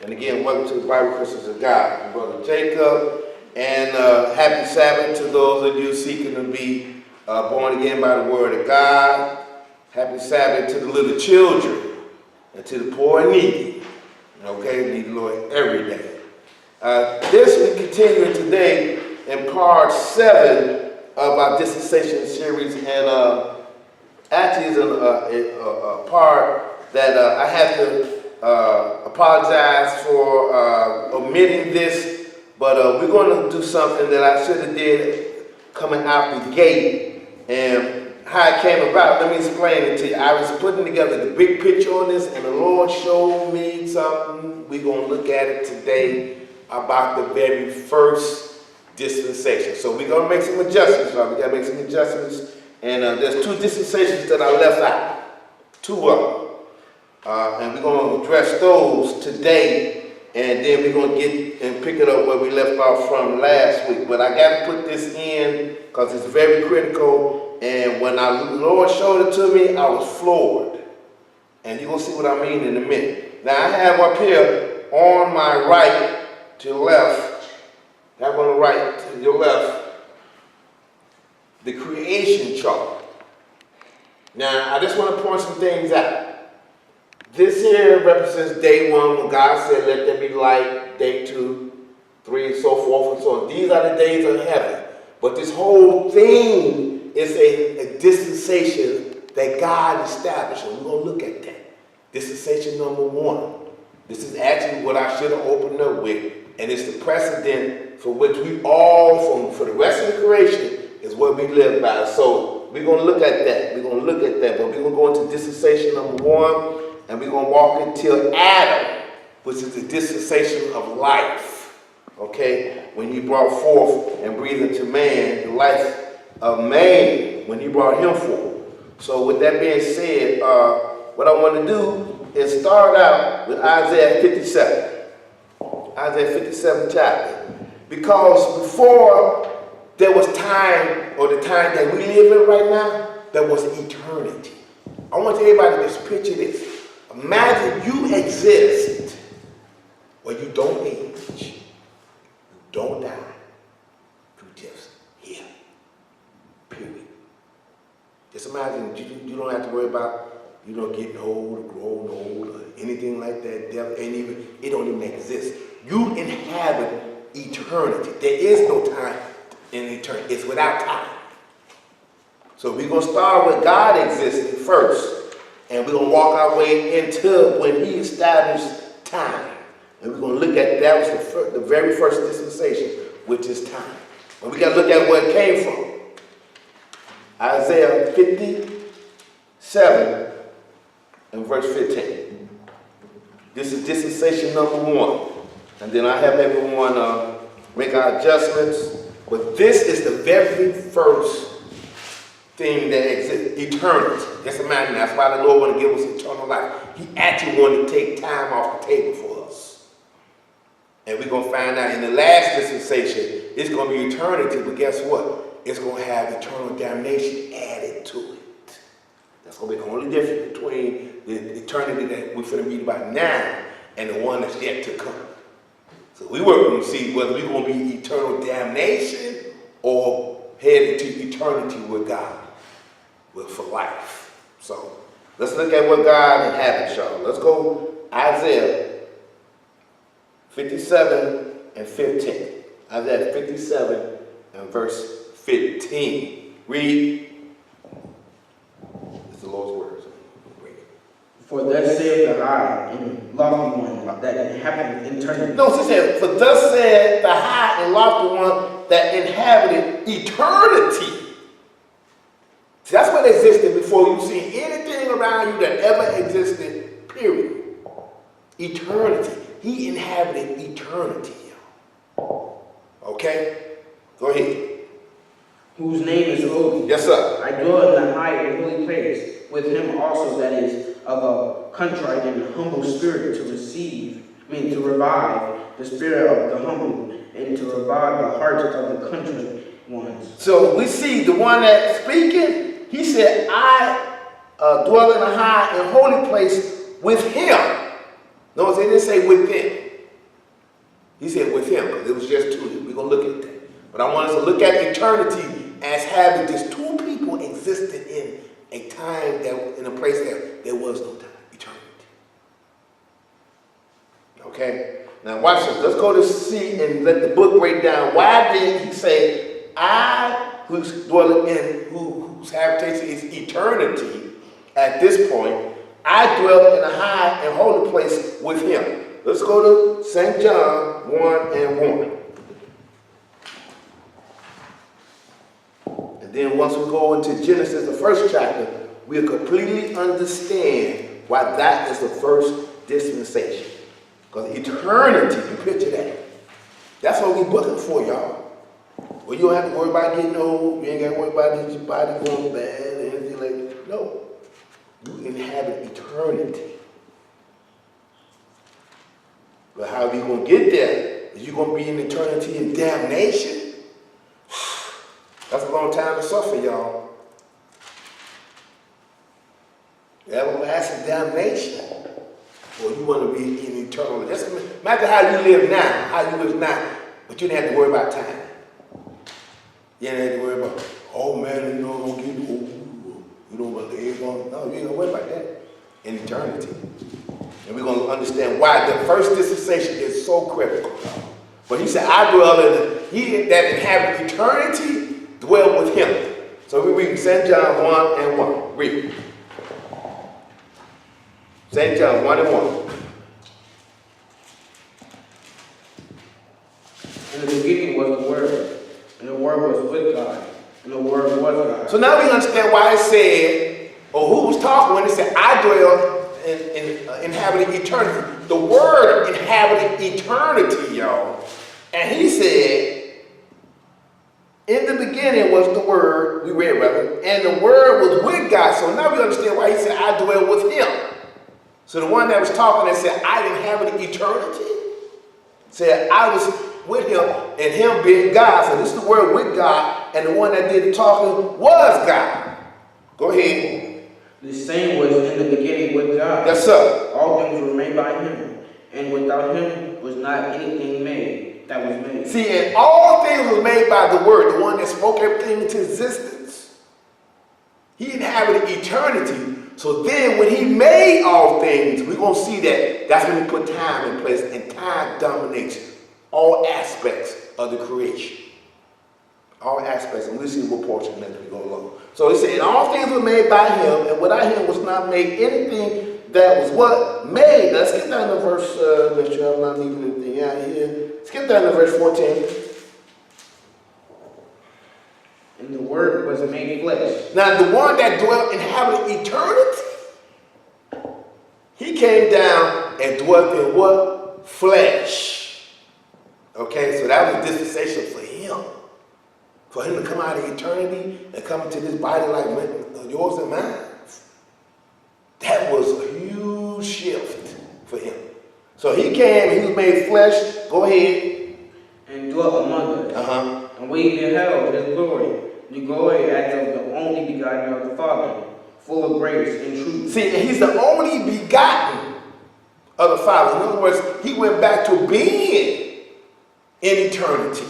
And again, welcome to the Bible Christians of God. I'm Brother Jacob, and happy Sabbath to those of you seeking to be born again by the Word of God. Happy Sabbath to the little children and to the poor and needy. Okay, need the Lord every day. This we continue today in part 7 of our Dispensation series, and actually is a part that I have to apologize for omitting this, but we're going to do something that I should have did coming out the gate. And how it came about, let me explain it to you. I was putting together the big picture on this, and the Lord showed me something. We're going to look at it today about the very first dispensation. So we're going to make some adjustments. We got to make some adjustments. And there's 2 dispensations that I left out. 2 of them. And we're going to address those today, and then we're going to get and pick it up where we left off from last week. But I got to put this in because it's very critical, and when the Lord showed it to me, I was floored. And you're going to see what I mean in a minute. Now I have up here on my right to the left, I have on the right to your left, the creation chart. Now I just want to point some things out. This here represents day 1 when God said, let there be light, day 2, 3, and so forth and so on. These are the days of heaven. But this whole thing is a dispensation that God established. And we're going to look at that. Dispensation number 1. This is actually what I should have opened up with. And it's the precedent for which we all, for the rest of the creation, is what we live by. So we're going to look at that. We're going to look at that. But we're going to go into dispensation number 1. And we're going to walk until Adam, which is the dispensation of life. Okay? When he brought forth and breathed into man the life of man, when he brought him forth. So with that being said, what I want to do is start out with Isaiah 57. Isaiah 57 chapter. Because before there was time, or the time that we live in right now, there was eternity. I want everybody to just picture this. Imagine you exist where you don't age, you don't die, you just here, period. Just imagine you don't have to worry about, getting old or growing old or anything like that. Death it don't even exist. You inhabit eternity. There is no time in eternity. It's without time. So we're going to start with God existing first. And we're going to walk our way into when he established time. And we're going to look at that was the very first dispensation, which is time. And we got to look at where it came from. Isaiah 57 and verse 15. This is dispensation number 1. And then I have everyone make our adjustments. But this is the very first thing that exists, eternity. Just imagine, that's why the Lord wanted to give us eternal life. He actually wanted to take time off the table for us. And we're going to find out in the last dispensation, it's going to be eternity, but guess what? It's going to have eternal damnation added to it. That's going to be the only difference between the eternity that we're going to read about now and the one that's yet to come. So we were going to see whether we're going to be eternal damnation or head into eternity with God. For life. So let's look at what God inhabits, y'all. Let's go Isaiah 57 and 15. Isaiah 57 and verse 15. Read. It's the Lord's words. Read. For thus saith the high and lofty one that inhabited eternity. No, she said, for thus said the high and lofty one that inhabited eternity. See, that's what existed before you see anything around you that ever existed, period. Eternity. He inhabited eternity. Okay? Go ahead. Whose name is holy. Yes, sir. I dwell in the high and holy place, with him also that is of a contrite and humble spirit, to revive the spirit of the humble, and to revive the hearts of the contrite ones. So we see the one that's speaking. He said, I dwell in a high and holy place with him. Notice they didn't say within. He said with him, because it was just two. We're going to look at that. But I want us to look at eternity as having just two people existed in a time, in a place that there was no time, eternity. Okay? Now watch this. Let's go to C and let the book break down. Why did he say, I who's dwelling in, whose habitation is eternity, at this point, I dwell in a high and holy place with him. Let's go to St. John 1:1. And then once we go into Genesis, the first chapter, we'll completely understand why that is the first dispensation. Because eternity, you picture that. That's what we're looking for, y'all. Well, you don't have to worry about getting old. You ain't got to worry about your body going bad or anything like that. No. You inhabit eternity. But how are you going to get there? Is you going to be in eternity in damnation? That's a long time to suffer, y'all. Everlasting damnation. Or you want to be in eternal. Just imagine how you live now, but you didn't have to worry about time. You didn't have to worry about, oh man, I'm going to get old. You know about the age on. No, you ain't going to worry about that in eternity. And we're going to understand why the first dispensation is so critical. But he said, I dwell he that inhabit eternity dwell with him. So we read St. John 1:1. Read. St. John 1:1. In the beginning was the Word, and the Word was with God, and the Word was God. So now we understand why it said, or who was talking when it said, I dwell in inhabiting eternity. The Word inhabited eternity, y'all. And he said, in the beginning was the Word, we read rather, and the Word was with God. So now we understand why he said, I dwell with him. So the one that was talking that said, I inhabited eternity, said, I was with him, and him being God. So this is the word with God, and the one that did the talking was God. Go ahead. The same was in the beginning with God. Yes, sir. All things were made by him, and without him was not anything made that was made. See, and all things was made by the word, the one that spoke everything into existence. He inhabited eternity. So then when he made all things, we're going to see that that's when he put time in place, and time dominates all aspects of the creation. All aspects, and we'll see what portion as we go along. So he said, all things were made by him, and without him was not made anything that was what? Made. Now, let's get down to verse, make sure I'm not leaving anything out here. Let's get down to verse 14. And the Word was made flesh. Now, the one that dwelt in inhabited eternity, he came down and dwelt in what? Flesh. Okay, so that was a dispensation for him. For him to come out of eternity and come into this body like yours and mine. That was a huge shift for him. So he came, he was made flesh. Go ahead. And dwelt among us. And we beheld his glory. The glory as of the only begotten of the Father, full of grace and truth. See, and he's the only begotten of the Father. In other words, he went back to being in eternity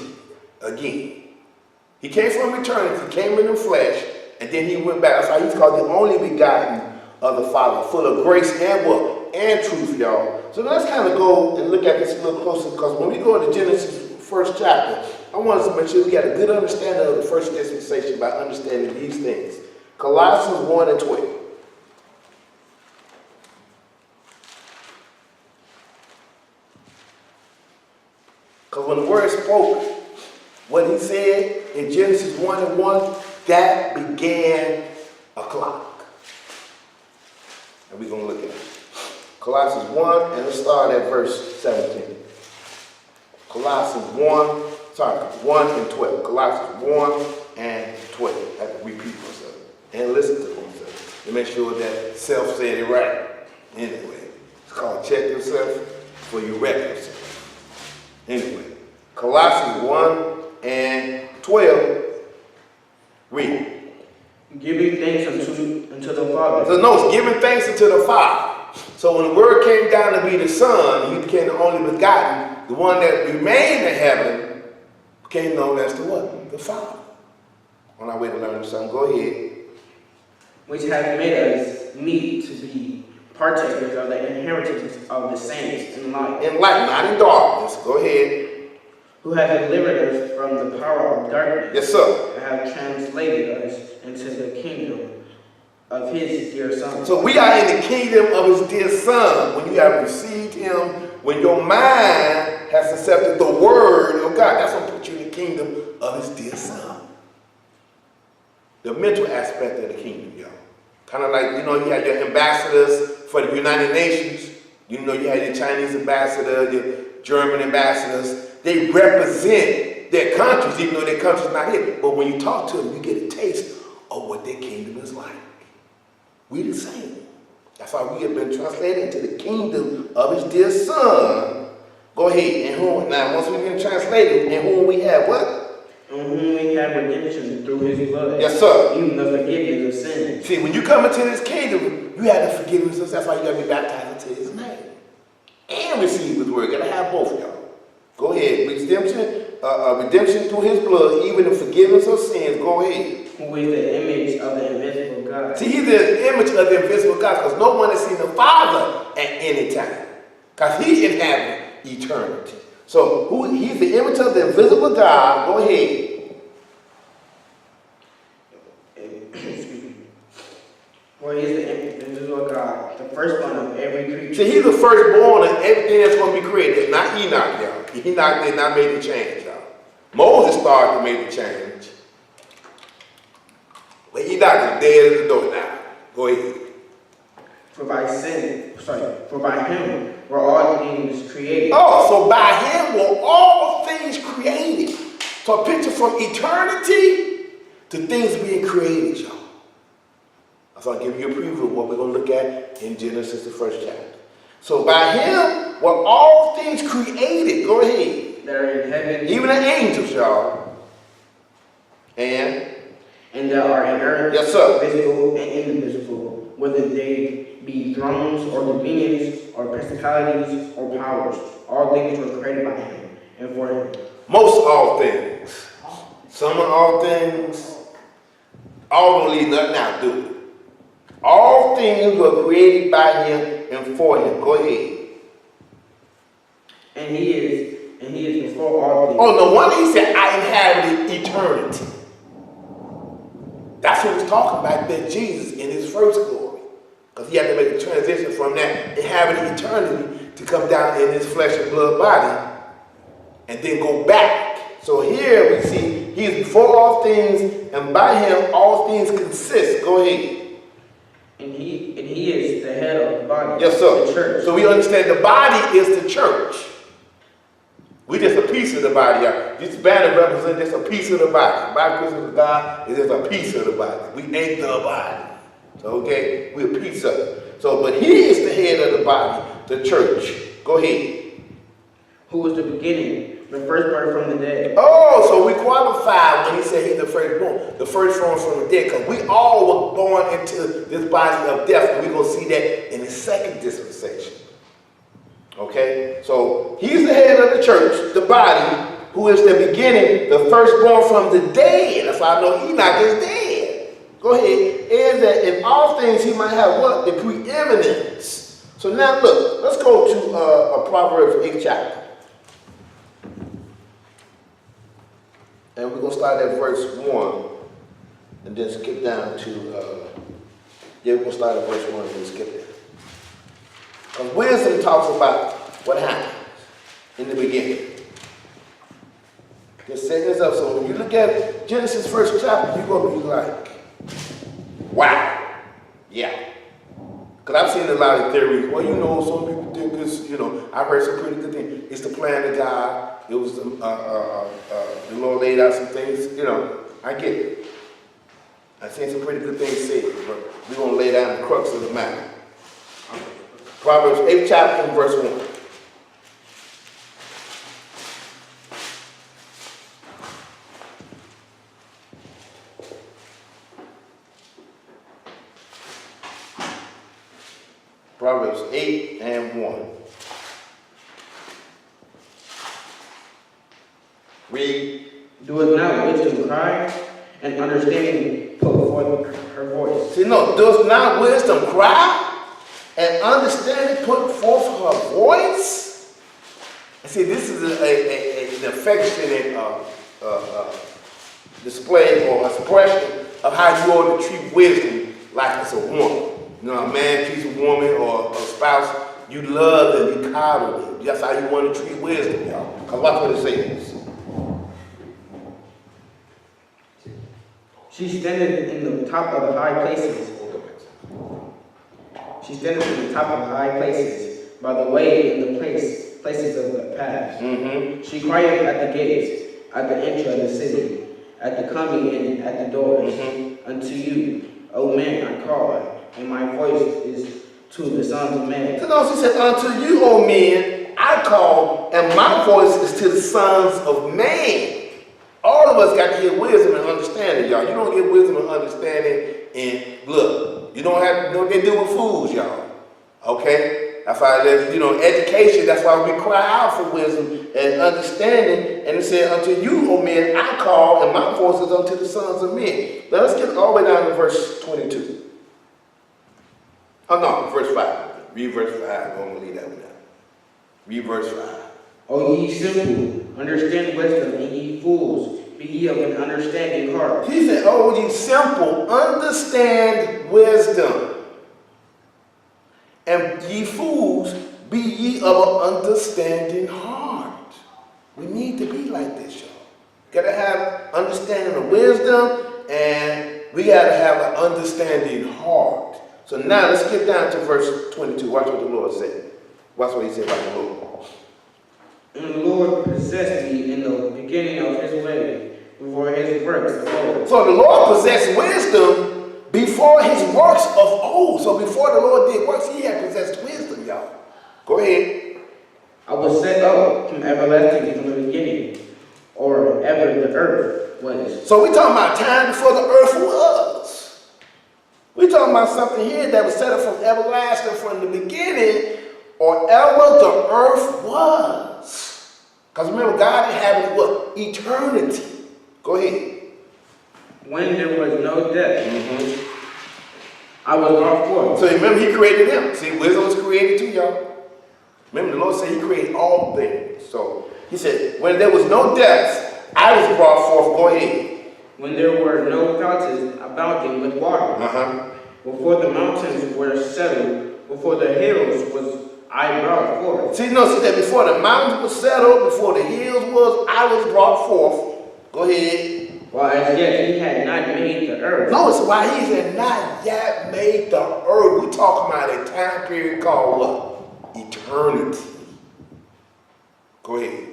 again. He came from eternity, came in the flesh, and then he went back. That's why he's called the only begotten of the Father, full of grace and what? And truth, y'all. So let's kind of go and look at this a little closer, because when we go into Genesis first chapter, I want us to make sure we got a good understanding of the first dispensation by understanding these things. Colossians 1:12. Because when the word spoke, what he said in Genesis 1:1, that began a clock. And we're going to look at it. Colossians 1, and let's start at verse 17. Colossians 1 and 12. Colossians 1 and 12. I have to repeat myself and listen to myself to make sure that self said it right. Anyway, it's called check yourself before you wreck yourself. Anyway, Colossians 1 and 12. Read. Giving thanks unto the Father. So no, it's giving thanks unto the Father. So when the word came down to be the Son, he became the only begotten, the one that remained in heaven, became known as the what? The Father. On our way to learn something, go ahead. Which hath made us meet to be partakers of the inheritance of the saints in light. In light, not in darkness. Go ahead. Who hath delivered us from the power of darkness. Yes, sir. And have translated us into the kingdom of his dear Son. So we are in the kingdom of his dear Son. When you have received him, when your mind has accepted the word of God, that's what puts you in the kingdom of his dear Son. The mental aspect of the kingdom, y'all. Kind of like, you had your ambassadors for the United Nations. You had your Chinese ambassador, your German ambassadors. They represent their countries, even though their country's not here. But when you talk to them, you get a taste of what their kingdom is like. We the same. That's why we have been translated into the kingdom of his dear Son. Go ahead. And whom, now, once we've been translated, in whom we have what? In whom we have redemption through his blood. Yes, sir. Even the forgiveness of sins. See, when you come into this kingdom, you have the forgiveness of sins. That's why you got to be baptized into his name. And receive his word. You got to have both, y'all. Go ahead. Redemption through his blood, even the forgiveness of sins. Go ahead. Who is the image of the invisible God. See, he's the image of the invisible God, because no one has seen the Father at any time. Because he inhabits eternity. So he's the image of the invisible God. Go ahead. Excuse me. For he is the invisible God, the firstborn of every creature. See, he's the firstborn of everything that's going to be created. Not Enoch, y'all. Enoch did not make the change, y'all. Moses started to make the change. But Enoch is dead at the door now. Go ahead. For by him were all things created. Oh, so by him were all things created. So a picture from eternity to things being created, y'all. So I'll give you a preview of what we're going to look at in Genesis, the first chapter. So by him were all things created. Go ahead. That are in heaven. Even the angels, y'all. And that are in earth. Yes, sir. Visible and invisible. Whether they be thrones or dominions or principalities or powers. All things were created by him and for him. Most all things. Some of all things. All don't leave nothing out, do it. All things were created by him and for him. Go ahead. And he is before all things. Oh, no wonder he said, I inhabited eternity. That's what he's talking about, that Jesus in his first glory. Because he had to make a transition from that inhabiting eternity to come down in his flesh and blood body and then go back. So here we see he is before all things, and by him all things consist. Go ahead. And he is the head of the body. Yes, sir. The church. So we understand the body is the church. We just a piece of the body. This banner represents just a piece of the body. The body of God is just a piece of the body. We ain't the body. So, okay, we're a piece of it. So, but he is the head of the body, the church. Go ahead. Who was the beginning, the firstborn from the dead. Oh, so we qualify when he said he's the firstborn from the dead, because we all were born into this body of death, and we're going to see that in the second dispensation. Okay, so he's the head of the church, the body, who is the beginning, the firstborn from the dead. That's why I know Enoch is dead. Go ahead. And that in all things he might have what? The preeminence. So now look, let's go to Proverbs 8th chapter. And we're going to start at verse 1 and then skip down to, we're going to start at verse 1 and then skip it. Because wisdom talks about what happens in the beginning. Just setting this up. So when you look at Genesis first chapter, you're going to be like, wow. Yeah. Because I've seen a lot of theories. Well, some people think this, I've heard some pretty good things. It's the plan of God. It was the Lord laid out some things. I get it. I've seen some pretty good things said, but we're going to lay down the crux of the matter. Proverbs 8th chapter and verse 1. Proverbs 8 and 1. Read. Doeth not wisdom cry, and understanding put forth her voice. See, no, does not wisdom cry, and understanding put forth her voice? And see, this is an affectionate display or expression of how you ought to treat wisdom like it's a woman. You know, a man treats a woman or a spouse, you love them, you coddle them. That's how you want to treat wisdom, y'all. Because watch what it says. She standeth in the top of the high places. She standeth in the top of the high places, by the way in the places of the paths. She crieth at the gates, at the entry of the city, at the coming in, at the doors. Unto you, O man, I call, and my voice is to the sons of men. So no, she said, unto you, O men, I call, and my voice is to the sons of man. All of us got to get wisdom and understanding, y'all. You don't get wisdom and understanding and look, you don't get to do with fools, y'all. Okay? That's why there's, education, that's why we cry out for wisdom and understanding. And it said, unto you, O men, I call, and my voice is unto the sons of men. Now let's get all the way down to verse 22. Oh no, verse 5. Read verse 5. I'm going to leave that one out. Read verse 5. O ye simple, understand wisdom, and ye fools, be ye of an understanding heart. He said, oh, ye simple, understand wisdom. And ye fools, be ye of an understanding heart. We need to be like this, y'all. Got to have understanding of wisdom, and we got to have an understanding heart. So now let's get down to verse 22. Watch what the Lord said. Watch what he said about the Lord. And the Lord possessed me in the beginning of his way, before his works of old. So the Lord possessed wisdom before his works of old. So before the Lord did works, he had possessed wisdom, y'all. Go ahead. I was set up from everlasting from the beginning, or ever the earth was. So we're talking about time before the earth was. We're talking about something here that was set up from everlasting from the beginning, or ever the earth was. Because remember, God inhabited what? Eternity. Go ahead. When there was no death, I was brought forth. So remember, he created them. See, wisdom was created too, y'all. Remember, the Lord said he created all things. So he said, when there was no death, I was brought forth. Go ahead. When there were no fountains abounding with water, before the mountains were settled, before the hills was I brought forth. See that before the mountains were settled, before the hills was, I was brought forth. Go ahead. While as yet he had not made the earth. Notice why he had not yet made the earth. We're talking about a time period called what? Eternity. Go ahead.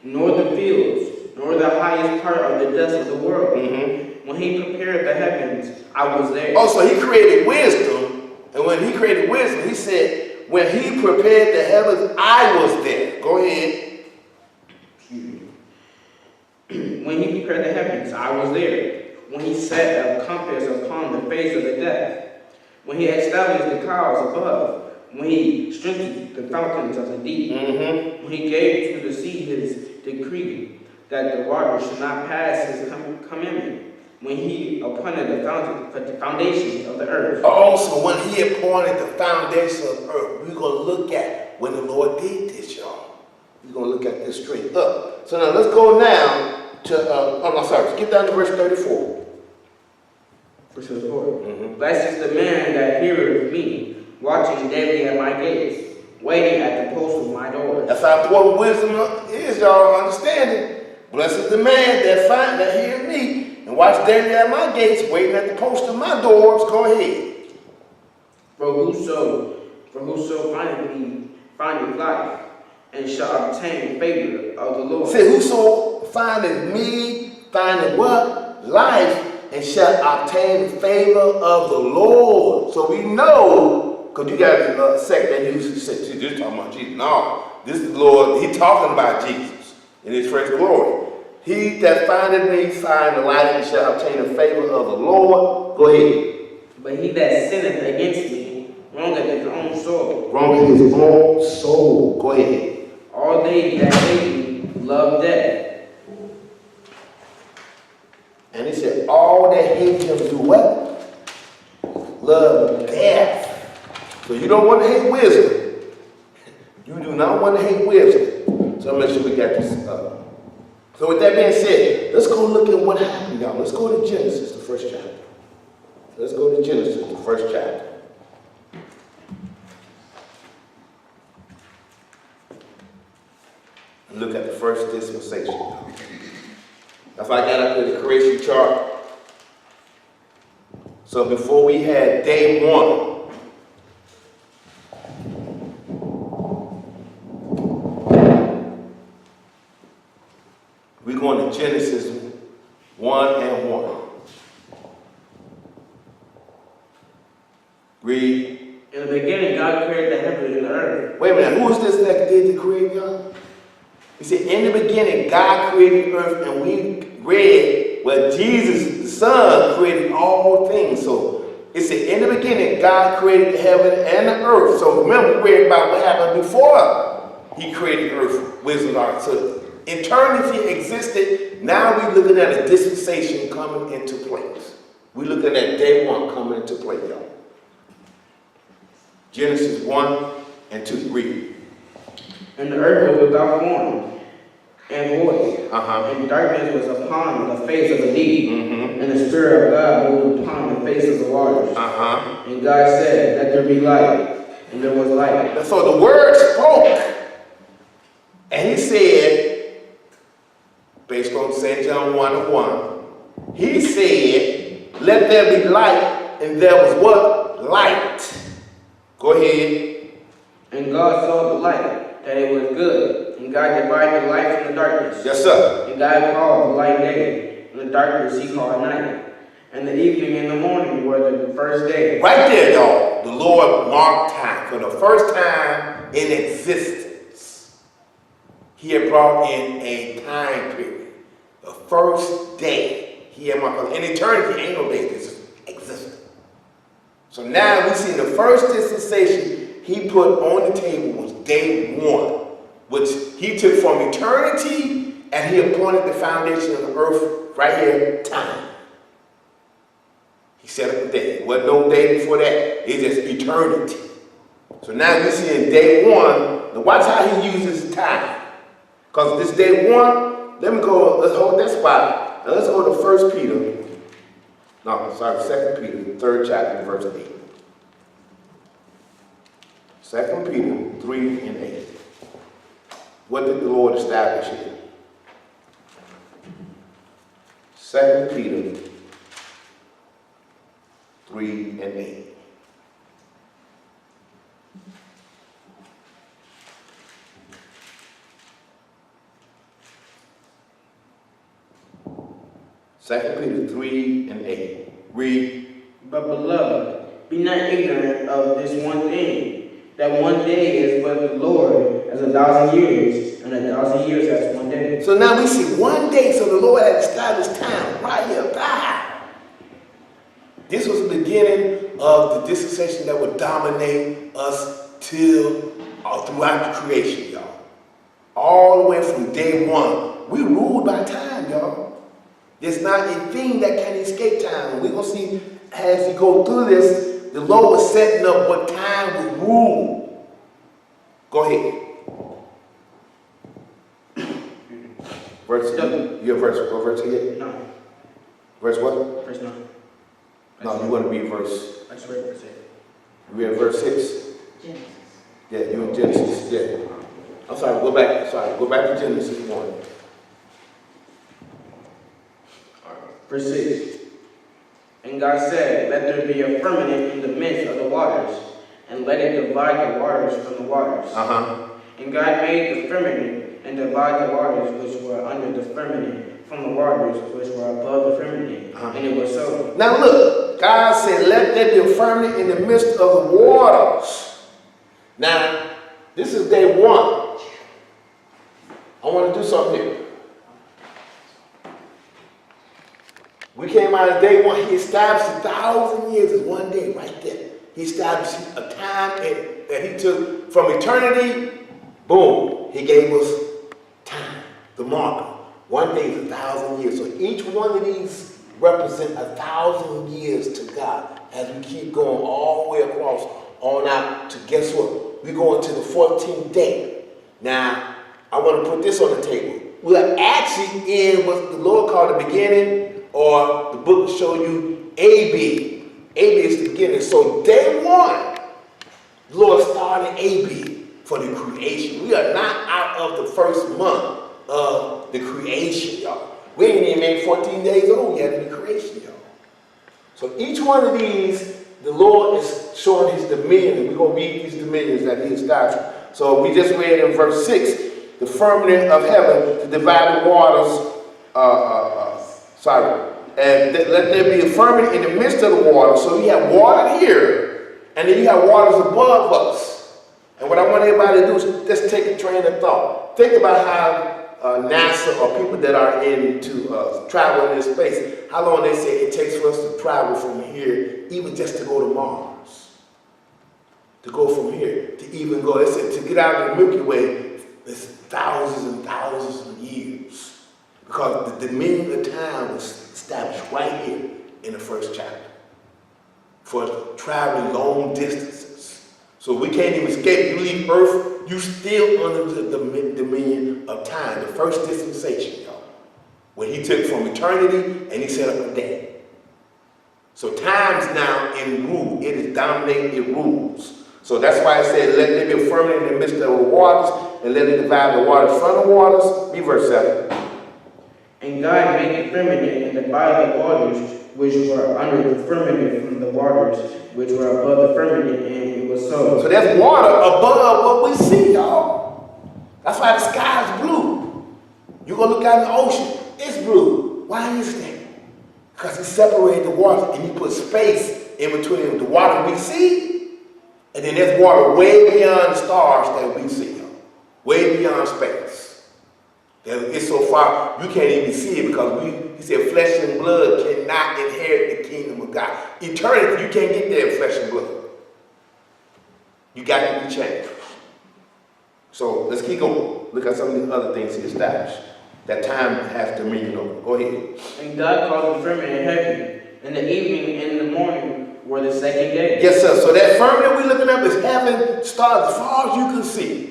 Nor the fields, nor the highest part of the dust of the world. When he prepared the heavens, I was there. Oh, so he created wisdom. And when he created wisdom, he said, when he prepared the heavens, I was there. Go ahead. When he prepared the heavens, I was there. When he set a compass upon the face of the depth. When he established the clouds above. When he strengthened the fountains of the deep. When he gave to the sea his decree, that the water should not pass his commandment. When he appointed the foundations of the earth. Also, when he appointed the foundation of the earth, we're going to look at when the Lord did this, y'all. We're going to look at this straight up. So now let's go now to, skip down to verse 34. Verse 34. Blessed is the man that heareth me, watching daily at my gates, waiting at the post of my doors. That's how important wisdom is, y'all, understanding. Blessed is the man that hear me, and watch daily at my gates, waiting at the post of my doors. Go ahead. For whoso findeth me, findeth life, and shall obtain favor of the Lord. Say, whoso findeth me, findeth what? Life, and shall obtain favor of the Lord. So we know, because you got a sect that usually said, you're talking about Jesus. No, this is the Lord, he's talking about Jesus in his first glory. He that findeth me, find life, and shall obtain the favor of the Lord. Go ahead. But he that sinneth against me, wrong at his own soul. Wrong in his own soul. Go ahead. All they that hate me love death. And he said, all that hate him do what? Love death. So you don't want to hate wisdom. You do not want to hate wisdom. So make sure we got this up. So with that being said, let's go look at what happened, y'all. Let's go to Genesis, the first chapter. Let's go to Genesis, the first chapter. And look at the first dispensation. That's why I got up here the creation chart. So before we had day one, we're going to Genesis 1 and 1. Read. In the beginning, God created the heavens and the earth. Wait a minute, who is this that did the create, y'all? He said, in the beginning, God created the earth, and we read where Jesus, the Son, created all things. So it said, in the beginning, God created the heaven and the earth. So remember, we read about what happened before He created the earth, wisdom, knowledge. So eternity existed. Now we're looking at a dispensation coming into place. We're looking at day one coming into play, y'all. Genesis 1 and 2, read. And the earth was without form and void, Uh-huh. and darkness was upon the face of the deep, Mm-hmm. and the Spirit of God moved upon the face of the waters. Uh-huh. And God said, let there be light, and there was light. So the word spoke, and He said, based on St. John 1 and 1, He said, let there be light, and there was what? Light. Go ahead. And God saw the light, that it was good, and God divided the light from the darkness. Yes, sir. And God called the light day, and the darkness He called night. And the evening and the morning were the first day. Right there, y'all. The Lord marked time. For the first time in existence, He had brought in a time period. The first day He had marked. In eternity, ain't no day. This is existence. So now we see the first dispensation He put on the table was day one, which He took from eternity and He appointed the foundation of the earth right here, time. He set up a day. There wasn't no day before that. It's just eternity. So now we see in day one, now watch how He uses time. Because this day one, let me go, let's hold that spot, and let's go to 1 Peter. No, sorry, 2 Peter, 3rd chapter, verse 8. 2 Peter 3 and 8. What did the Lord establish here? 2 Peter 3 and 8. Second Peter 3 and 8. Read. But beloved, be not ignorant of this one thing, that one day is but the Lord as 1,000 years, and 1,000 years as one day. So now we see one day, so the Lord had established time right here. Bye. This was the beginning of the dispensation that would dominate us till throughout the creation, y'all. All the way from day one. We ruled by time, y'all. There's not a thing that can escape time. And we're going to see as we go through this, the Lord was setting up what time would rule. Go ahead. Your verse, what verse again? 9. Verse what? Verse 9. No, you want to read verse. I just read verse 8. You read verse 6? Genesis. Yeah, you in Genesis. Yeah. I'm sorry, go back. Sorry, go back to Genesis 1. Verse 6. And God said, let there be a firmament in the midst of the waters, and let it divide the waters from the waters. Uh-huh. And God made the firmament, and divided the waters which were under the firmament from the waters which were above the firmament. And it was so. Now look, God said, let there be a firmament in the midst of the waters. Now, this is day one. I want to do something here. We came out of day one. He established 1,000 years as one day right there. He established a time that he took from eternity. Boom, he gave us time, the marker. One day is 1,000 years. So each one of these represent 1,000 years to God as we keep going all the way across on out to, guess what? We're going to the 14th day. Now, I want to put this on the table. We're actually in what the Lord called the beginning, or the book will show you AB. AB is the beginning. So day one, the Lord started AB for the creation. We are not out of the first month of the creation, y'all. We ain't even made 14 days old yet in the creation, y'all. So each one of these, the Lord is showing his dominion, and we're going to read these dominions that he established. So we just read in verse 6, the firmament of heaven to divide the waters, and let there be a firmament in the midst of the water. So you have water here, and then you have waters above us. And what I want everybody to do is just take a train of thought. Think about how NASA or people that are into travel in this space, how long they say it takes for us to travel from here, even just to go to Mars. To go from here, to even go, they said to get out of the Milky Way, it's thousands and thousands of years. Because the dominion of time was established right here in the first chapter. For traveling long distances. So we can't even escape. You leave Earth, you still under the dominion of time. The first dispensation, y'all. When he took from eternity and he set up a day. So time's now in rule. It is dominating, it rules. So that's why it said, let there be a firmament in the midst of the waters, and let it divide the waters from the waters. Read verse 7. And God made the firmament and divided the waters which were under the firmament from the waters which were above the firmament, and it was so. So there's water above what we see, y'all. That's why the sky is blue. You go look out in the ocean, it's blue. Why is that? Because he separated the water and he put space in between the water we see, and then there's water way beyond the stars that we see, y'all. Way beyond space. It's so far, you can't even see it because he said flesh and blood cannot inherit the kingdom of God. Eternity, you can't get there in flesh and blood. You got to be changed. So let's keep going. Look at some of the other things he established. That time has dominion over. Go ahead. And God called the firmament heaven, and the evening and the morning were the second day. Yes, sir. So that firmament we're looking up is heaven, stars as far as you can see.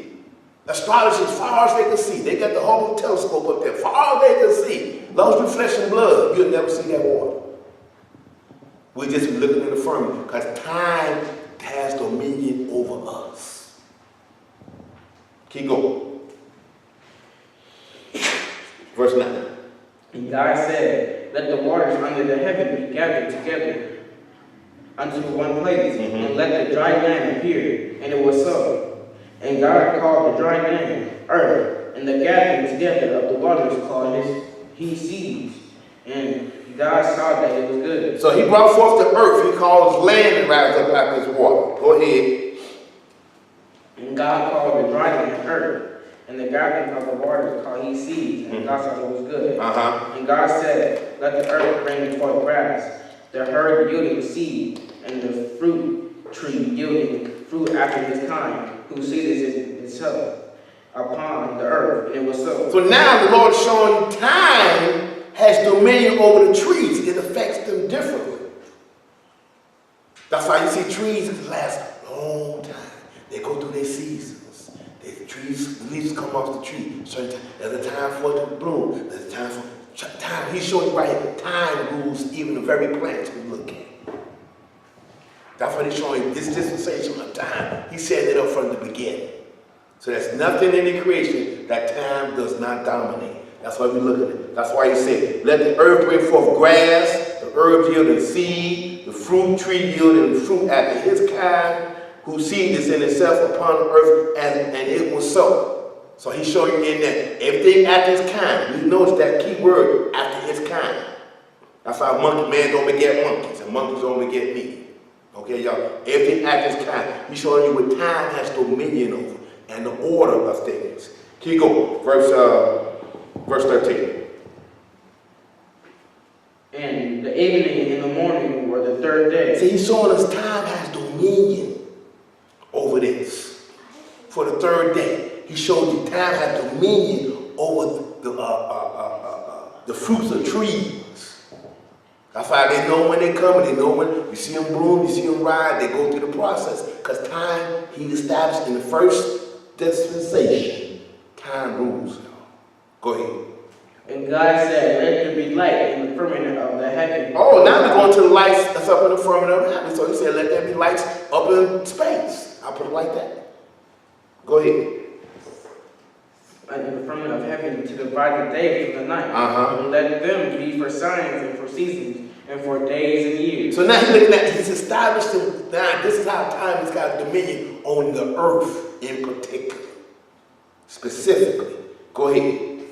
Astrologers, as far as they can see. They got the Hubble telescope up there. Far as they can see. As long as you're flesh and blood, you'll never see that water. We just be looking in the firmament because time has dominion over us. Keep going. Verse 9. And God said, let the waters under the heaven be gathered together unto one place, and let the dry land appear. And it was so. And God called the dry land earth, and the gathering together of the waters called he seas. And God saw that it was good. So he brought forth the earth. He caused land to rise up out of this water. Go ahead. And God called the dry land earth, and the gathering of the waters called he seas. And God saw that it was good. And God said, let the earth bring forth grass, the herb yielding seed, and the fruit tree yielding fruit after his kind, whose seed is itself upon the earth. And it was so. So now the Lord is showing time has dominion over the trees. It affects them differently. That's why you see trees last a long time. They go through their seasons. The trees, the leaves come off the tree. Certain time. There's a time for it to bloom. There's a time for time. He's showing you right here. Time rules even the very plants we look at. That's what he's showing this dispensation of time. He set it up from the beginning. So there's nothing in the creation that time does not dominate. That's why we look at it. That's why he said, let the earth bring forth grass, the herbs yielding seed, the fruit tree yielding fruit after his kind, whose seed is in itself upon the earth, and it was so. So he's showing you in that everything after his kind. You notice that key word, after his kind. That's why man don't beget monkeys, and monkeys don't beget me. Okay, y'all, everything after his kind. He's showing you what time has dominion over and the order of things. Keep going. Verse 13. And the evening and the morning were the third day. See, he's showing us time has dominion time has dominion over the fruits of trees. That's why they know when they come, and they know when you see them bloom, you see them ride, they go through the process. Because time, he established in the first dispensation, time rules. Go ahead. And God said, let there be light in the firmament of the heaven. Oh, now we're going to the lights that's up in the firmament of heaven. So he said, let there be lights up in space. I'll put it like that. Go ahead. In the firmament of heaven to divide the day from the night. And let them be for signs and for seasons and for days and years. So now he's looking at, he's established them. Now this is how time has got dominion on the earth in particular. Specifically. Go ahead.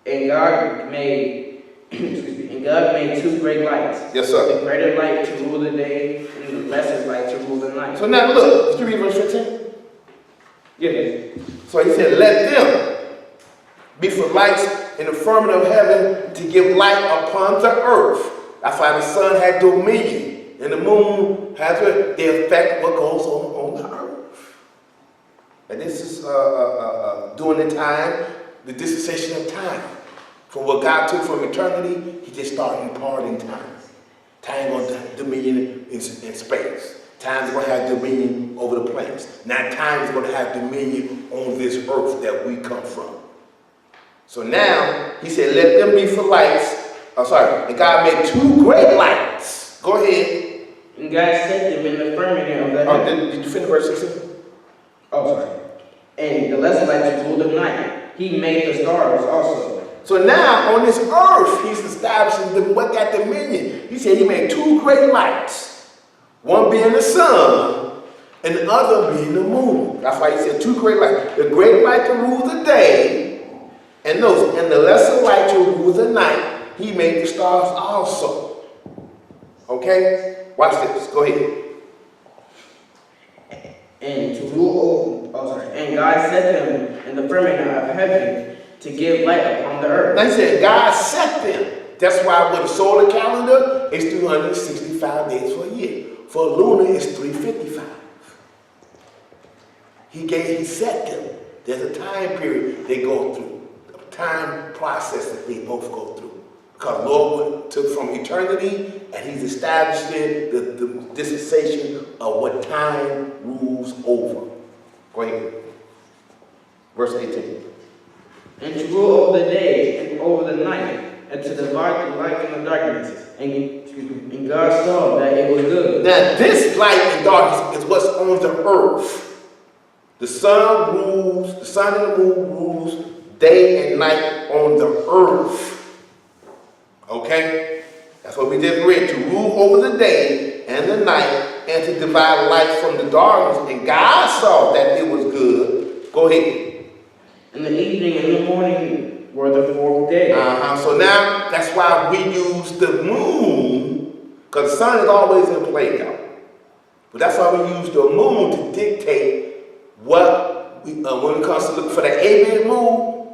And God made, and God made two great lights. Yes, sir. The greater light to rule the day, and the lesser light to rule the night. So now look, did you read verse 15? Yes. So he said, let them be for lights in the firmament of heaven to give light upon the earth. That's why the sun had dominion, and the moon has the effect what goes on the earth. And this is during the time, the dispensation of time. From what God took from eternity, he just started imparting time. Time going to have dominion in space. Time is going to have dominion over the planets. Now time is going to have dominion on this earth that we come from. So now, he said, let them be for lights. And God made two great lights. Go ahead. And God set them in the firmament of the heaven. Did you finish verse 16? Oh, sorry. And the lesser light to rule the night. He made the stars also. So now, on this earth, he's establishing what got dominion. He said he made two great lights. One being the sun, and the other being the moon. That's why he said two great lights. The great light to rule the day, and the lesser light to rule the night. He made the stars also. Okay? Watch this. Go ahead. And to rule and God set them in the firmament of heaven to give light upon the earth. Now he said God set them. That's why with a solar calendar, it's 365 days for a year. For a lunar, it's 355. He set them. There's a time period they go through. A time process that they both go through. Because Lord took from eternity and he's established the dispensation of what time rules over. Go ahead. Verse 18. And to rule over the day and over the night, and to divide the light from the darkness. And God saw that it was good. Now this light and darkness is what's on the earth. The sun and the moon rules day and night on the earth. Okay? That's what we just read. To rule over the day and the night, and to divide light from the darkness. And God saw that it was good. Go ahead. And the evening and the morning were the fourth day. So now, that's why we use the moon, because the sun is always in play, y'all. But that's why we use the moon to dictate what, when it comes to look for the A-bit moon.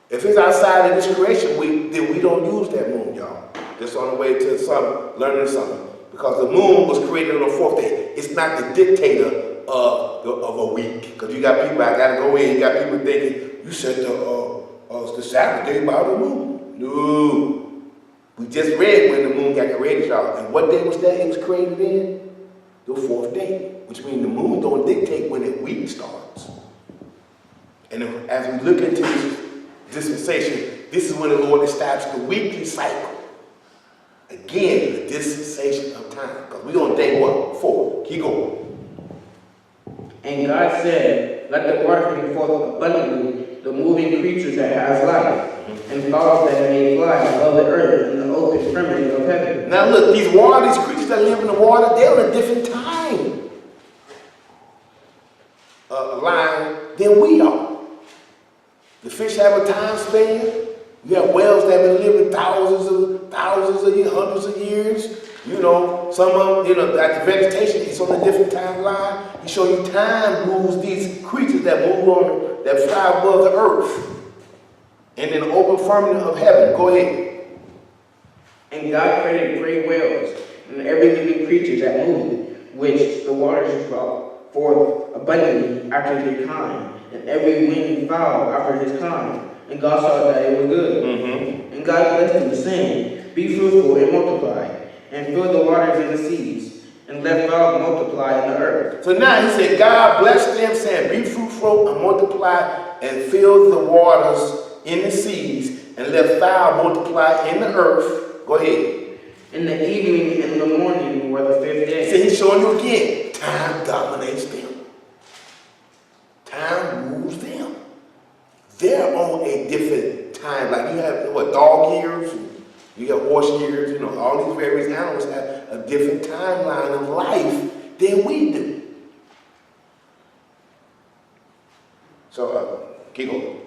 If it's outside of this creation, then we don't use that moon, y'all. Just on the way to learning something. Because the moon was created on the fourth day. It's not the dictator of a week. Because you got people, I got to go in, you got people thinking, you said the Sabbath day by the moon. No. We just read when the moon got created, y'all. And what day was that it was created in? The fourth day. Which means the moon don't dictate when the week starts. And as we look into this dispensation, this is when the Lord established the weekly cycle. Again, the dispensation of time. Because we're on day what? 4. Keep going. And God said, let the water bring forth abundantly the moving creatures that has life, and fowls that may fly above the earth in the open firmament of heaven. Now look, these creatures that live in the water, they're in a different time line than we are. The fish have a time span. You have whales that have been living thousands of years, hundreds of years. You know, some of them, like the vegetation, it's on a different timeline. He show you time rules these creatures that move on, that fly above the earth. And in the open firmament of heaven. Go ahead. And God created great whales and every living creature that moved, which the waters forth abundantly after their kind, and every winged fowl after his kind. And God saw that it was good. Mm-hmm. And God blessed them, saying, Be fruitful and multiply, and fill the waters and the seas, and let fowl multiply in the earth. So now he said, God blessed them, saying, Be fruitful and multiply, and fill the waters in the seas, and let fowl multiply in the earth. Go ahead. In the evening and the morning were the fifth day. See, he's showing you again. Time dominates them. Time rules them. They're on a different time. Like you have, what, dog years? You have horse years. You know, all these various animals have a different timeline of life than we do. So, keep going.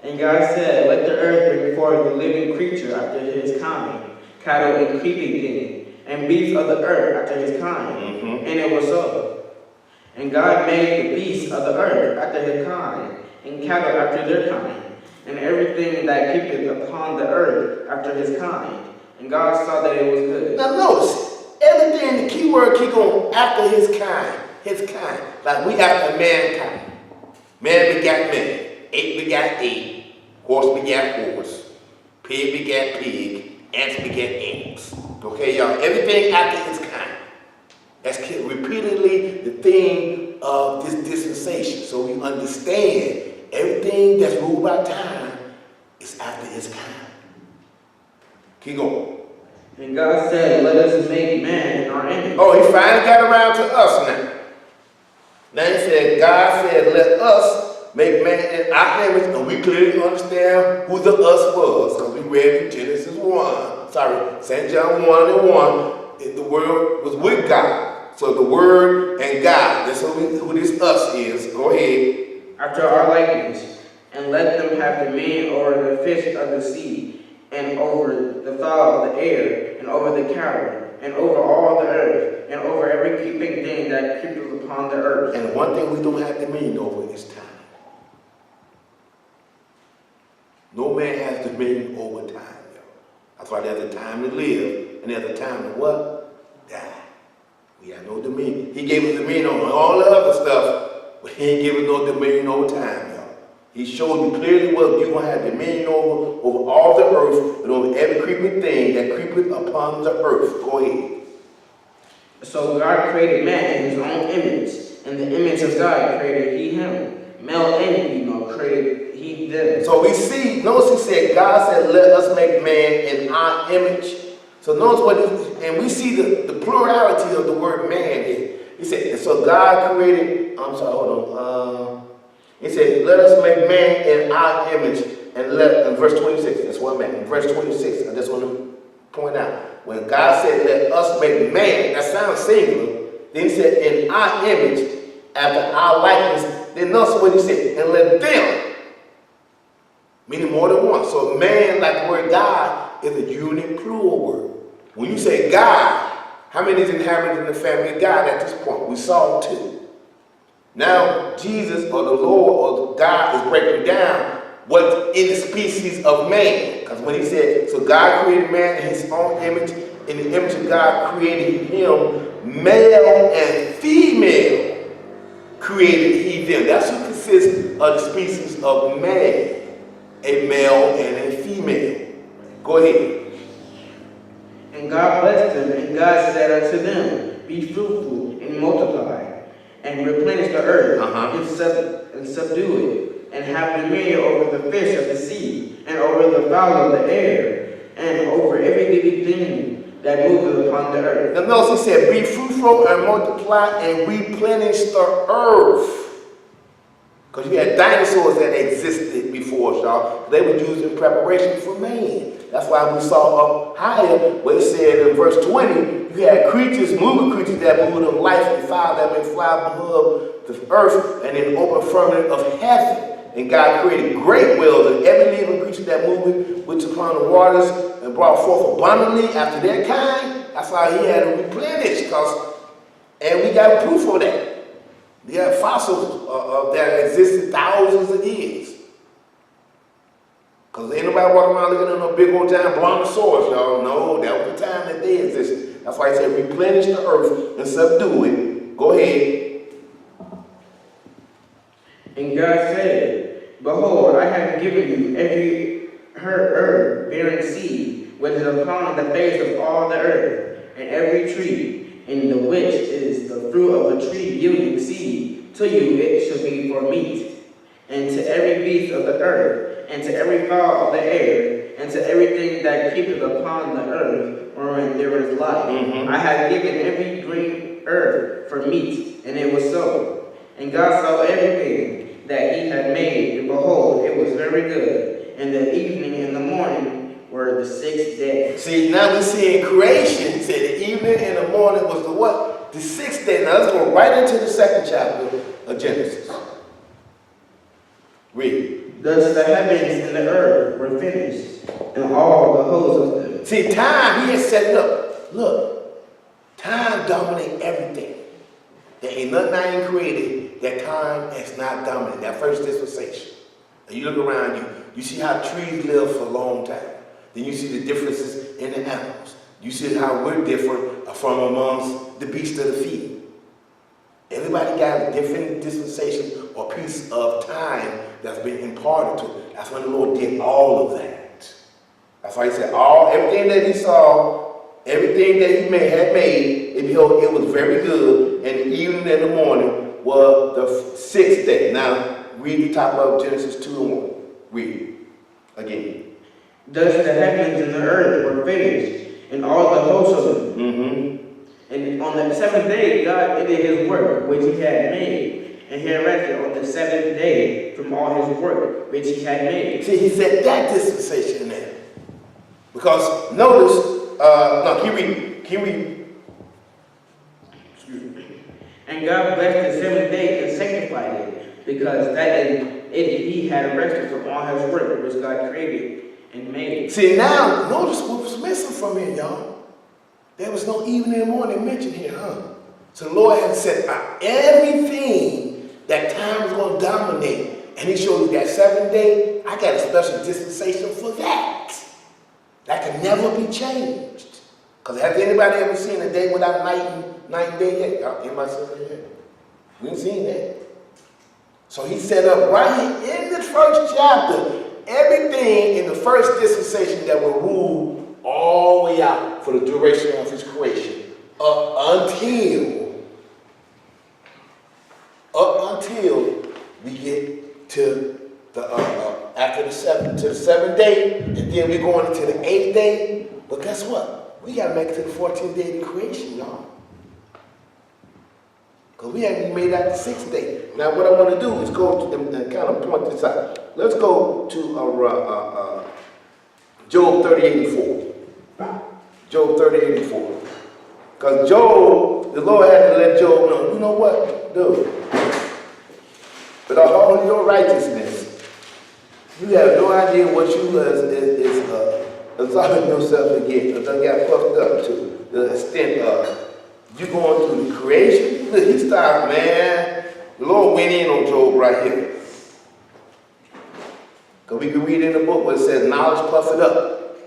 And God said, Let the earth bring forth the living creature after his kind, cattle and creeping thing, and beasts of the earth after his kind. Mm-hmm. And it was so. And God made the beasts of the earth after his kind, and cattle after their kind, and everything that creepeth upon the earth after his kind. And God saw that it was good. Now notice, everything, the key word keep on after his kind. His kind. Like we after mankind. Man begat man. Ape begat ape. Horse begat horse. Pig begat pig. Ants begat ants. Okay, y'all? Everything after his kind. That's repeatedly the theme of this dispensation. So we understand everything that's ruled by time is after his kind. Keep going. And God said, Let us make man in our image. Oh, he finally got around to us now. Now he said, God said, let us make man in our image, and we clearly understand who the us was, because we read in Genesis 1, St. John 1 and 1, the word was with God. So the word and God, that's who this us is. Go ahead. After our likeness, and let them have dominion over the fish of the sea, and over the fowl of the air, and over the cattle, and over all the earth, and over every creeping thing that creepeth upon the earth. And one thing we don't have dominion over is time. No man has dominion over time, y'all. That's why there's a time to live, and there's a time to what? Die. We have no dominion. He gave us dominion over all the other stuff, but he ain't giving no dominion over time, y'all. He showed you clearly what you're going to have dominion over all the earth, and over every creeping thing that creepeth upon the earth. Go ahead. So God created man in his own image. In the image of God created he him. Male and female created he them. So we see, notice he said, God said, let us make man in our image. So notice what, and we see the plurality of the word man here. He said, so God created, I'm sorry, hold on. He said, let us make man in our image, and in verse 26, that's what man. In verse 26, I just want to point out, when God said, let us make man, that sounds singular. Then he said, in our image, after our likeness. Then notice what he said, and let them, meaning more than one. So man, like the word God, is a unit plural word. When you say God, how many is inhabited in the family of God at this point? We saw two. Now, Jesus or the Lord or God is breaking down what's in the species of man. Because when he said, so God created man in his own image, in the image of God created him, male and female created he them. That's what consists of the species of man, a male and a female. Go ahead. And God blessed them, and God said unto them, Be fruitful and multiply, and replenish the earth, and subdue it, and have dominion over the fish of the sea, and over the fowl of the air, and over every living thing that moveth upon the earth. Now notice he said, be fruitful and multiply and replenish the earth. Because you had dinosaurs that existed before us, y'all. They were used in preparation for man. That's why we saw up higher where it said in verse 20, you had creatures, moving creatures that moved of life and fire that may fly above the earth and in the open firmament of heaven. And God created great whales and every living creature that moved which upon the waters and brought forth abundantly after their kind. That's why he had to replenish. And we got proof of that. We have fossils that existed thousands of years. Because ain't nobody walking around looking at no big old giant brontosaurus, y'all. No, that was the time that they existed. That's why he said replenish the earth and subdue it. Go ahead. And God said, Behold, I have given you every herb bearing seed, which is upon the face of all the earth, and every tree, in the which is the fruit of a tree yielding seed, to you it shall be for meat. And to every beast of the earth, and to every fowl of the air, and to everything that creepeth upon the earth, wherein there is life, I have given every green herb for meat, and it was so. And God saw everything that he had made, and behold, it was very good. And the evening and the morning were the sixth day. See, now we see in creation, he said the evening and the morning was the what? The sixth day. Now let's go right into the second chapter of Genesis. Read. Thus the heavens and the earth were finished, and all the hosts of them. See, time, he had set it up. Look, time dominates everything. There ain't nothing I ain't created that time is not dominant. That first dispensation. And you look around you see how trees live for a long time. Then you see the differences in the animals. You see how we're different from amongst the beasts of the field. Everybody got a different dispensation or piece of time that's been imparted to it. That's when the Lord did all of that. That's why he said everything that he saw, everything that he had made, it was very good, and the evening and the morning was the sixth day. Now, read the top of Genesis 2 and 1. Read again. Thus the heavens and the earth were finished, and all the hosts of them. And on the seventh day, God ended his work which he had made, and he rested on the seventh day from all his work which he had made. See, he said that dispensation in there. Because notice, can we And God blessed the seventh day and sanctified it, because that in it he had rested from all his work which God created and made. See, now, notice what was missing from here, y'all. There was no evening and morning mentioned here, huh? So the Lord had said everything that time was going to dominate. And he showed you that seventh day, I got a special dispensation for that. That can never be changed. Because has anybody ever seen a day without night and day yet? Y'all, anybody seen that yet? We ain't seen that. So he set up right here in the first chapter, everything in the first dispensation that will rule all the way out for the duration of his creation, until we get to the after the seventh day, and then we're going into the 8th day. But guess what? We got to make it to the 14th day of creation, y'all. Because we haven't even made that the 6th day. Now, what I want to do is go to and kind of point this out. Let's go to Job 38:4. Job 38:4. Because Job, the Lord had to let Job know, you know what, dude? With all of your righteousness, you have no idea what you is exalting yourself against, or done got puffed up to the extent of you going through the creation. Look, he started, man. The Lord went in on Job right here. Because we can read in the book where it says, knowledge puffeth up.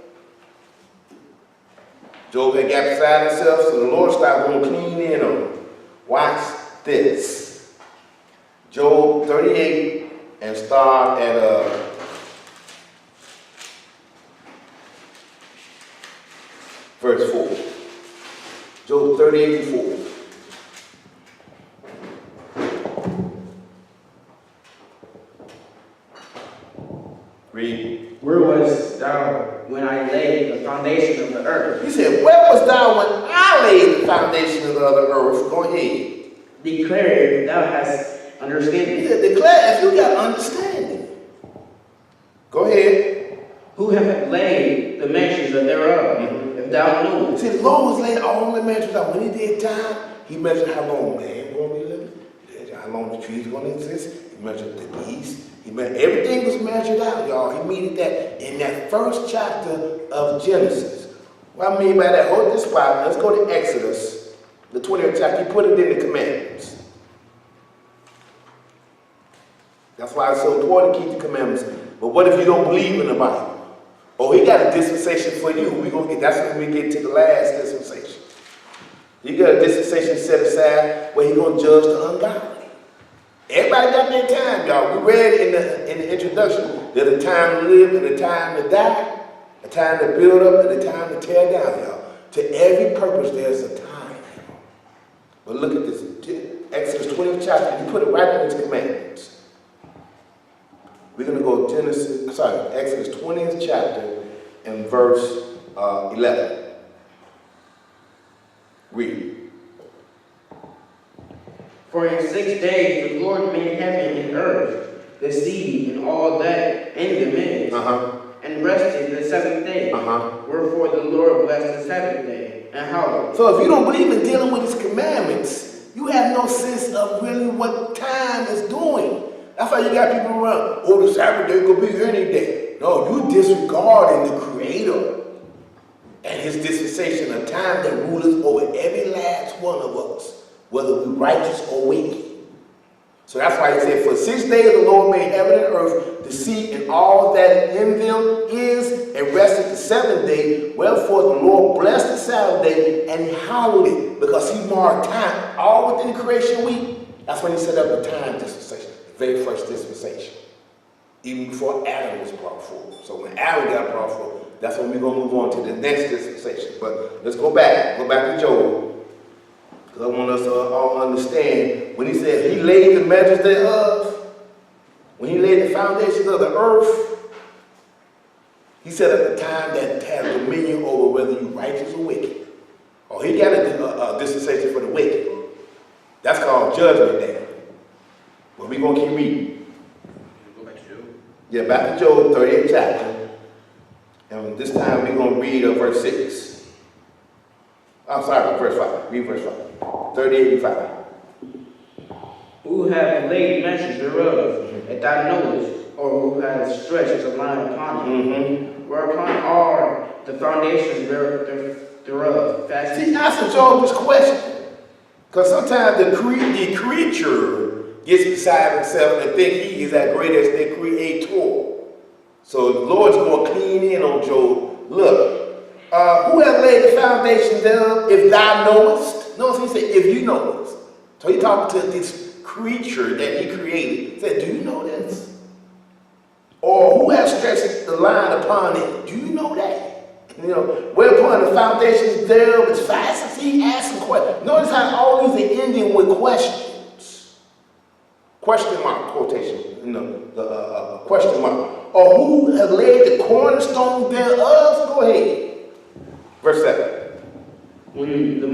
Job had got beside himself, so the Lord started going clean in on him. Watch this. Job 38 and start at verse 4. Job 38:4. Read. Where was thou when I laid the foundation of the earth? He said, where was thou when I laid the foundation of the other earth? Go ahead. Declare if thou hast understanding. He said, declare if you got understanding. Go ahead. Who have laid the measures of thereof, if thou knowest? See, the Lord was laying all the measures out. When he did time, he measured how long man going to be living, how long the trees going to exist. He measured the beasts. Everything was measured out, y'all. He meted that in that first chapter of Genesis. What I mean by that, hold this spot. Let's go to Exodus, the 20th chapter. He put it in the commandments. That's why it's so important to keep the commandments. But what if you don't believe in the Bible? Oh, he got a dispensation for you. That's when we get to the last dispensation. He got a dispensation set aside where he's going to judge the ungodly. Everybody Everybody got their time, y'all. We read in the introduction, there's a time to live and a time to die, a time to build up and a time to tear down, y'all. To every purpose, there's a time. But look at this, Exodus 20th chapter, he put it right in his commandments. We're going to go Exodus 20th chapter and verse 11. Read. For in 6 days the Lord made heaven and earth, the sea, and all that in them is, and rested the seventh day. Wherefore the Lord blessed the seventh day, and hallowed. So if you don't believe in dealing with his commandments, you have no sense of really what time is doing. That's why you got people around, oh, the Sabbath day could be any day. No, you disregarding the Creator and his dispensation of time that rules over every last one of us, whether we righteous or wicked. So that's why he said, for 6 days the Lord made heaven and earth, the sea and all that in them is, and rested the seventh day. Wherefore the Lord blessed the Sabbath day and he hallowed it, because he marked time all within creation week. That's when he set up the time dispensation, the very first dispensation, even before Adam was brought forth. So when Adam got brought forth, that's when we're going to move on to the next dispensation. But let's go back to Job. Because I want us to all understand, when he said he laid the measures thereof, when he laid the foundations of the earth, he said at the time that has dominion over whether you righteous or wicked. Or he got a dispensation for the wicked. That's called judgment day. But we're going to keep reading. Go back to Job. Yeah, back to Job, 38th chapter. And this time we're going to read verse 6. I'm sorry, verse 5. Read verse 5. 38 and 5. Who hath laid measures thereof, that thou knowest, or who hath stretched a line upon it, whereupon are the foundations thereof fastened. See, answer Job this question. Because sometimes the creature gets beside himself and think he is as great as the creator. So the Lord's going to clean in on Job. Look, who hath laid the foundation thereof, if thou knowest? Notice he said, if you know this. So he talking to this creature that he created. He said, do you know this? Or who has stretched the line upon it? Do you know that? You know, whereupon the foundations thereof is fastened. He asked some questions. Notice how all these are ending with questions. Question mark, quotation, the question mark. Or who has laid the cornerstone thereof? Go ahead. Verse 7. When the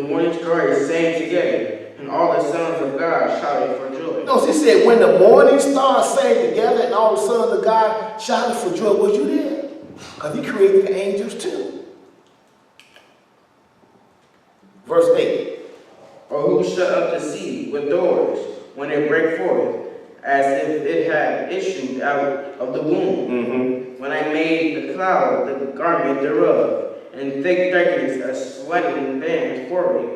morning stars sang together, and all the sons of God shouted for joy. No, he said, when the morning stars sang together and all the sons of God shouted for joy. Was you there? Because he created the angels too. Verse 8. Or who shut up the sea with doors when it brake forth, as if it had issued out of the womb. When I made the cloud the garment thereof, and thick darkness a sweating band for it,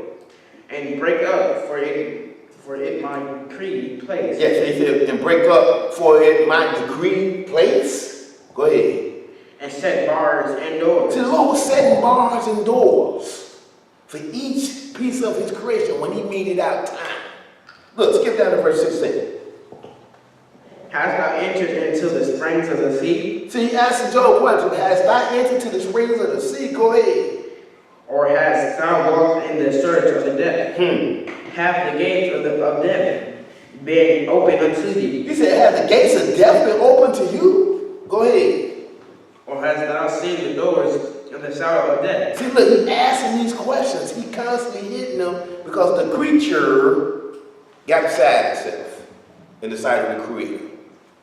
and break up for it my decreed place. Yes, he said, and break up for it my decreed place. Go ahead. And set bars and doors. See, the Lord was setting bars and doors for each piece of his creation when he made it out time. Look, skip down to verse 16. Hast thou entered into the springs of the sea? See, he asked Job a question. Hast thou entered to the springs of the sea? Go ahead. Or hast thou walked in the search of the depth? Have the gates of death been open unto thee? He said, have the gates of death been open to you? Go ahead. Or hast thou seen the doors of the sorrow of death? See, look, he's asking these questions. He constantly hitting them because the creature got beside himself in the sight of the Creator.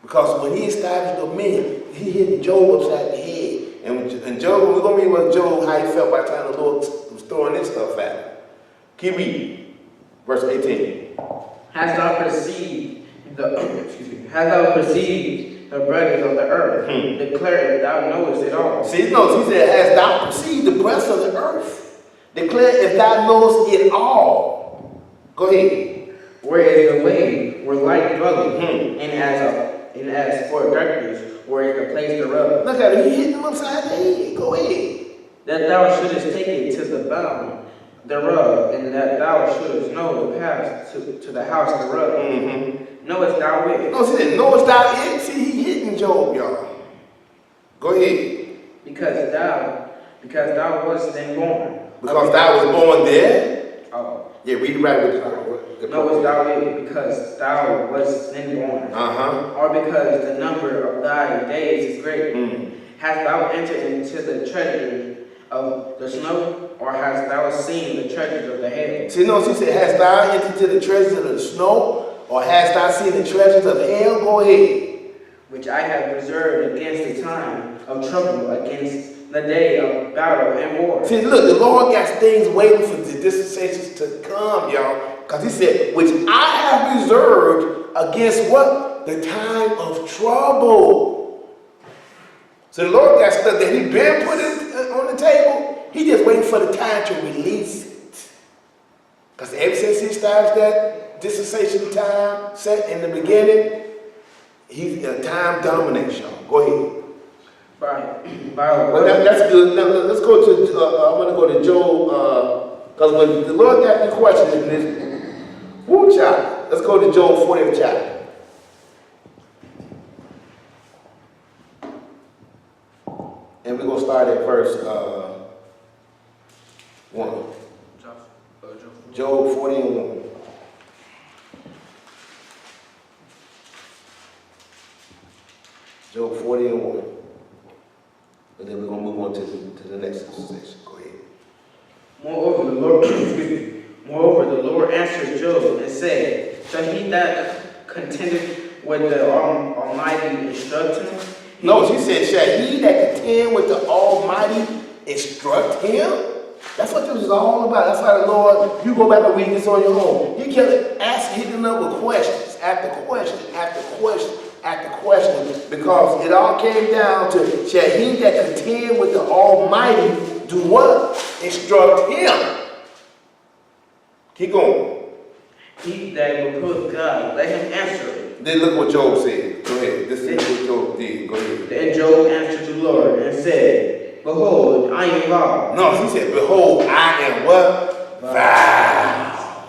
Because when he established dominion, he hit Job upside the head. And Job, we're going to read what Job, how he felt by the time the Lord was throwing this stuff at him. Keep reading. Verse 18. Hast thou perceived the breadth of the earth? Declare if thou knowest it all. See, he said, hast thou perceived the breadth of the earth? Declare if thou knowest it all. Go ahead. Where is the way where light dwelleth? And as for darkness, where is the place thereof? Look at him, he hitting him upside the head. Go ahead. That thou shouldest take it to the bound thereof, and that thou shouldest know the path to the house thereof. Mm-hmm. Knowest thou it? No, see, knowest thou it? See, he hitting Job, y'all. Go ahead. Because thou wast then born. Because thou was born there? Oh. Yeah, read it right with the Knowest thou it, because thou wast then born. Uh-huh. Or because the number of thy days is great. Hast thou entered into the treasure of the snow, or hast thou seen the treasures of the hell? See, no, she said, hast thou entered into the treasures of the snow, or hast thou seen the treasures of hell? Go ahead. Which I have reserved against the time of trouble, against the day of battle and war. See, look, the Lord got things waiting for the dispensations to come, y'all. Because he said, which I have reserved against what? The time of trouble. So the Lord got stuff that he been putting on the table. He just waiting for the time to release it. Because ever since he established that dispensation time set in the beginning, he's time dominates, y'all. Go ahead. That's good. Now, let's go to, I want to go to Job, because when the Lord got the question in this, child. Let's go to Job 40th chapter. And we're going to start at verse 1. Job 40 and 1. Job 40 and 1. And then we're going to move on to the next dispensation. Go ahead. Moreover, the Lord answered Job and said, shall he that contended with the Almighty instruct him? No, she said, shall he that contend with the Almighty instruct him? That's what this is all about. That's why the Lord, you go back and read this on your own. He kept asking, hitting up with questions, after question, after question, after question, because it all came down to, shall he that contend with the Almighty do what? Instruct him. Keep going. He that will put God, let him answer it. Then look what Job said. Go ahead. This is what Job did. Go ahead. Then Job answered the Lord and said, behold, I am God. No, he said, behold, I am what? Thou.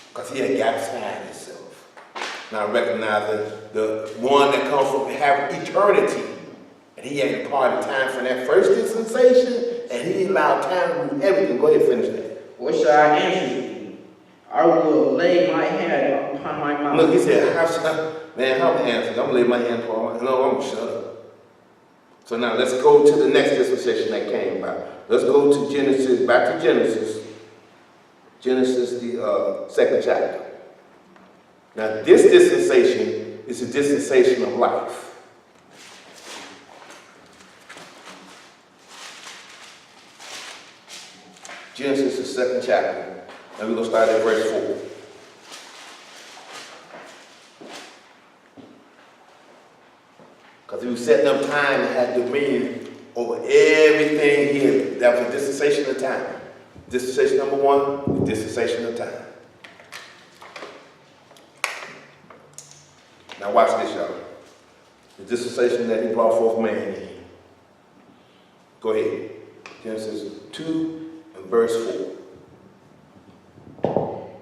Because he had got beside himself. Now recognizing the one that comes from having eternity. And he had imparted time for that first dispensation, and he allowed time to do everything. Go ahead and finish that. What shall I answer thee? I will lay my hand upon my mouth. Look, he said, how am I answer? I'm going to lay my hand upon my, no, I'm going to shut up. So now let's go to the next dispensation that came about. Let's go to Genesis, back to Genesis. Genesis, the second chapter. Now this dispensation is a dispensation of life. Genesis, the second chapter. And we're going to start at verse 4. Because he was setting up time and had dominion over everything here. That was a dispensation of time. Dispensation number 1, the dispensation of time. Now watch this, y'all. The dispensation that he brought forth man in. Go ahead. Genesis 2 and verse 4.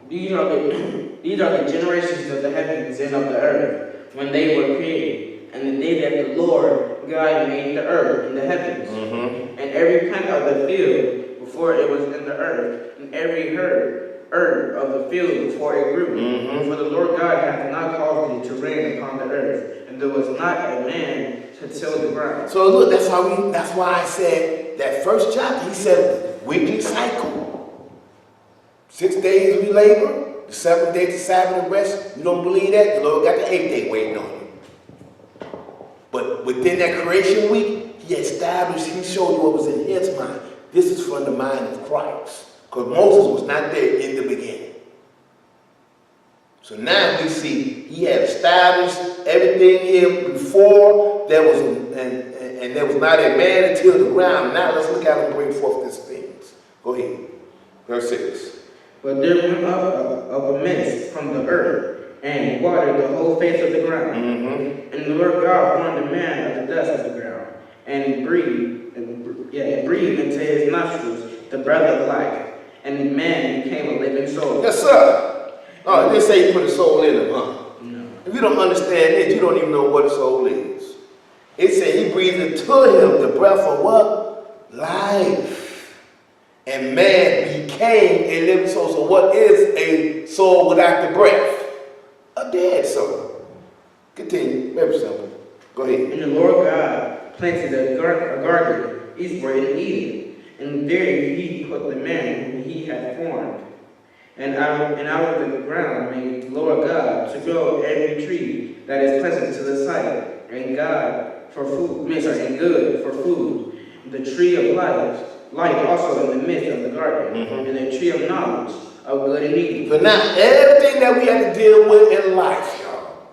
These are the generations of the heavens and of the earth, when they were created, and the day that the Lord God made the earth and the heavens, and every plant of the field before it was in the earth, and every herb of the field before it grew. For the Lord God hath not caused it to rain upon the earth, and there was not a man to till the ground. So look, that's why I said that first chapter, he said weekly cycle. 6 days we labor, the 7th day to Sabbath and rest. You don't believe that? The Lord got the 8th day waiting on you. But within that creation week, he established, he showed you what was in his mind. This is from the mind of Christ. Because Moses was not there in the beginning. So now we see he had established everything here before there was, and there was not a man until the ground. Now let's look at him bring forth these things. Go ahead. Verse 6. But there went up a mist from the earth, and watered the whole face of the ground. And the Lord God formed a man of the dust of the ground, and breathed into his nostrils the breath of life, and man became a living soul. Yes, sir. Oh, it didn't say he put a soul in him, huh? No. If you don't understand it, you don't even know what a soul is. It said he breathed into him the breath of what? Life. And man became a living soul. So what is a soul without the breath? A dead soul. Continue. Very simple. Go ahead. And the Lord God planted a garden eastward in Eden, and there he put the man whom he had formed. And out of the ground made the Lord God to grow every tree that is pleasant to the sight, and and good for food. The tree of life also in the midst of the garden, and the tree of knowledge of good and evil. So now everything that we have to deal with in life, y'all,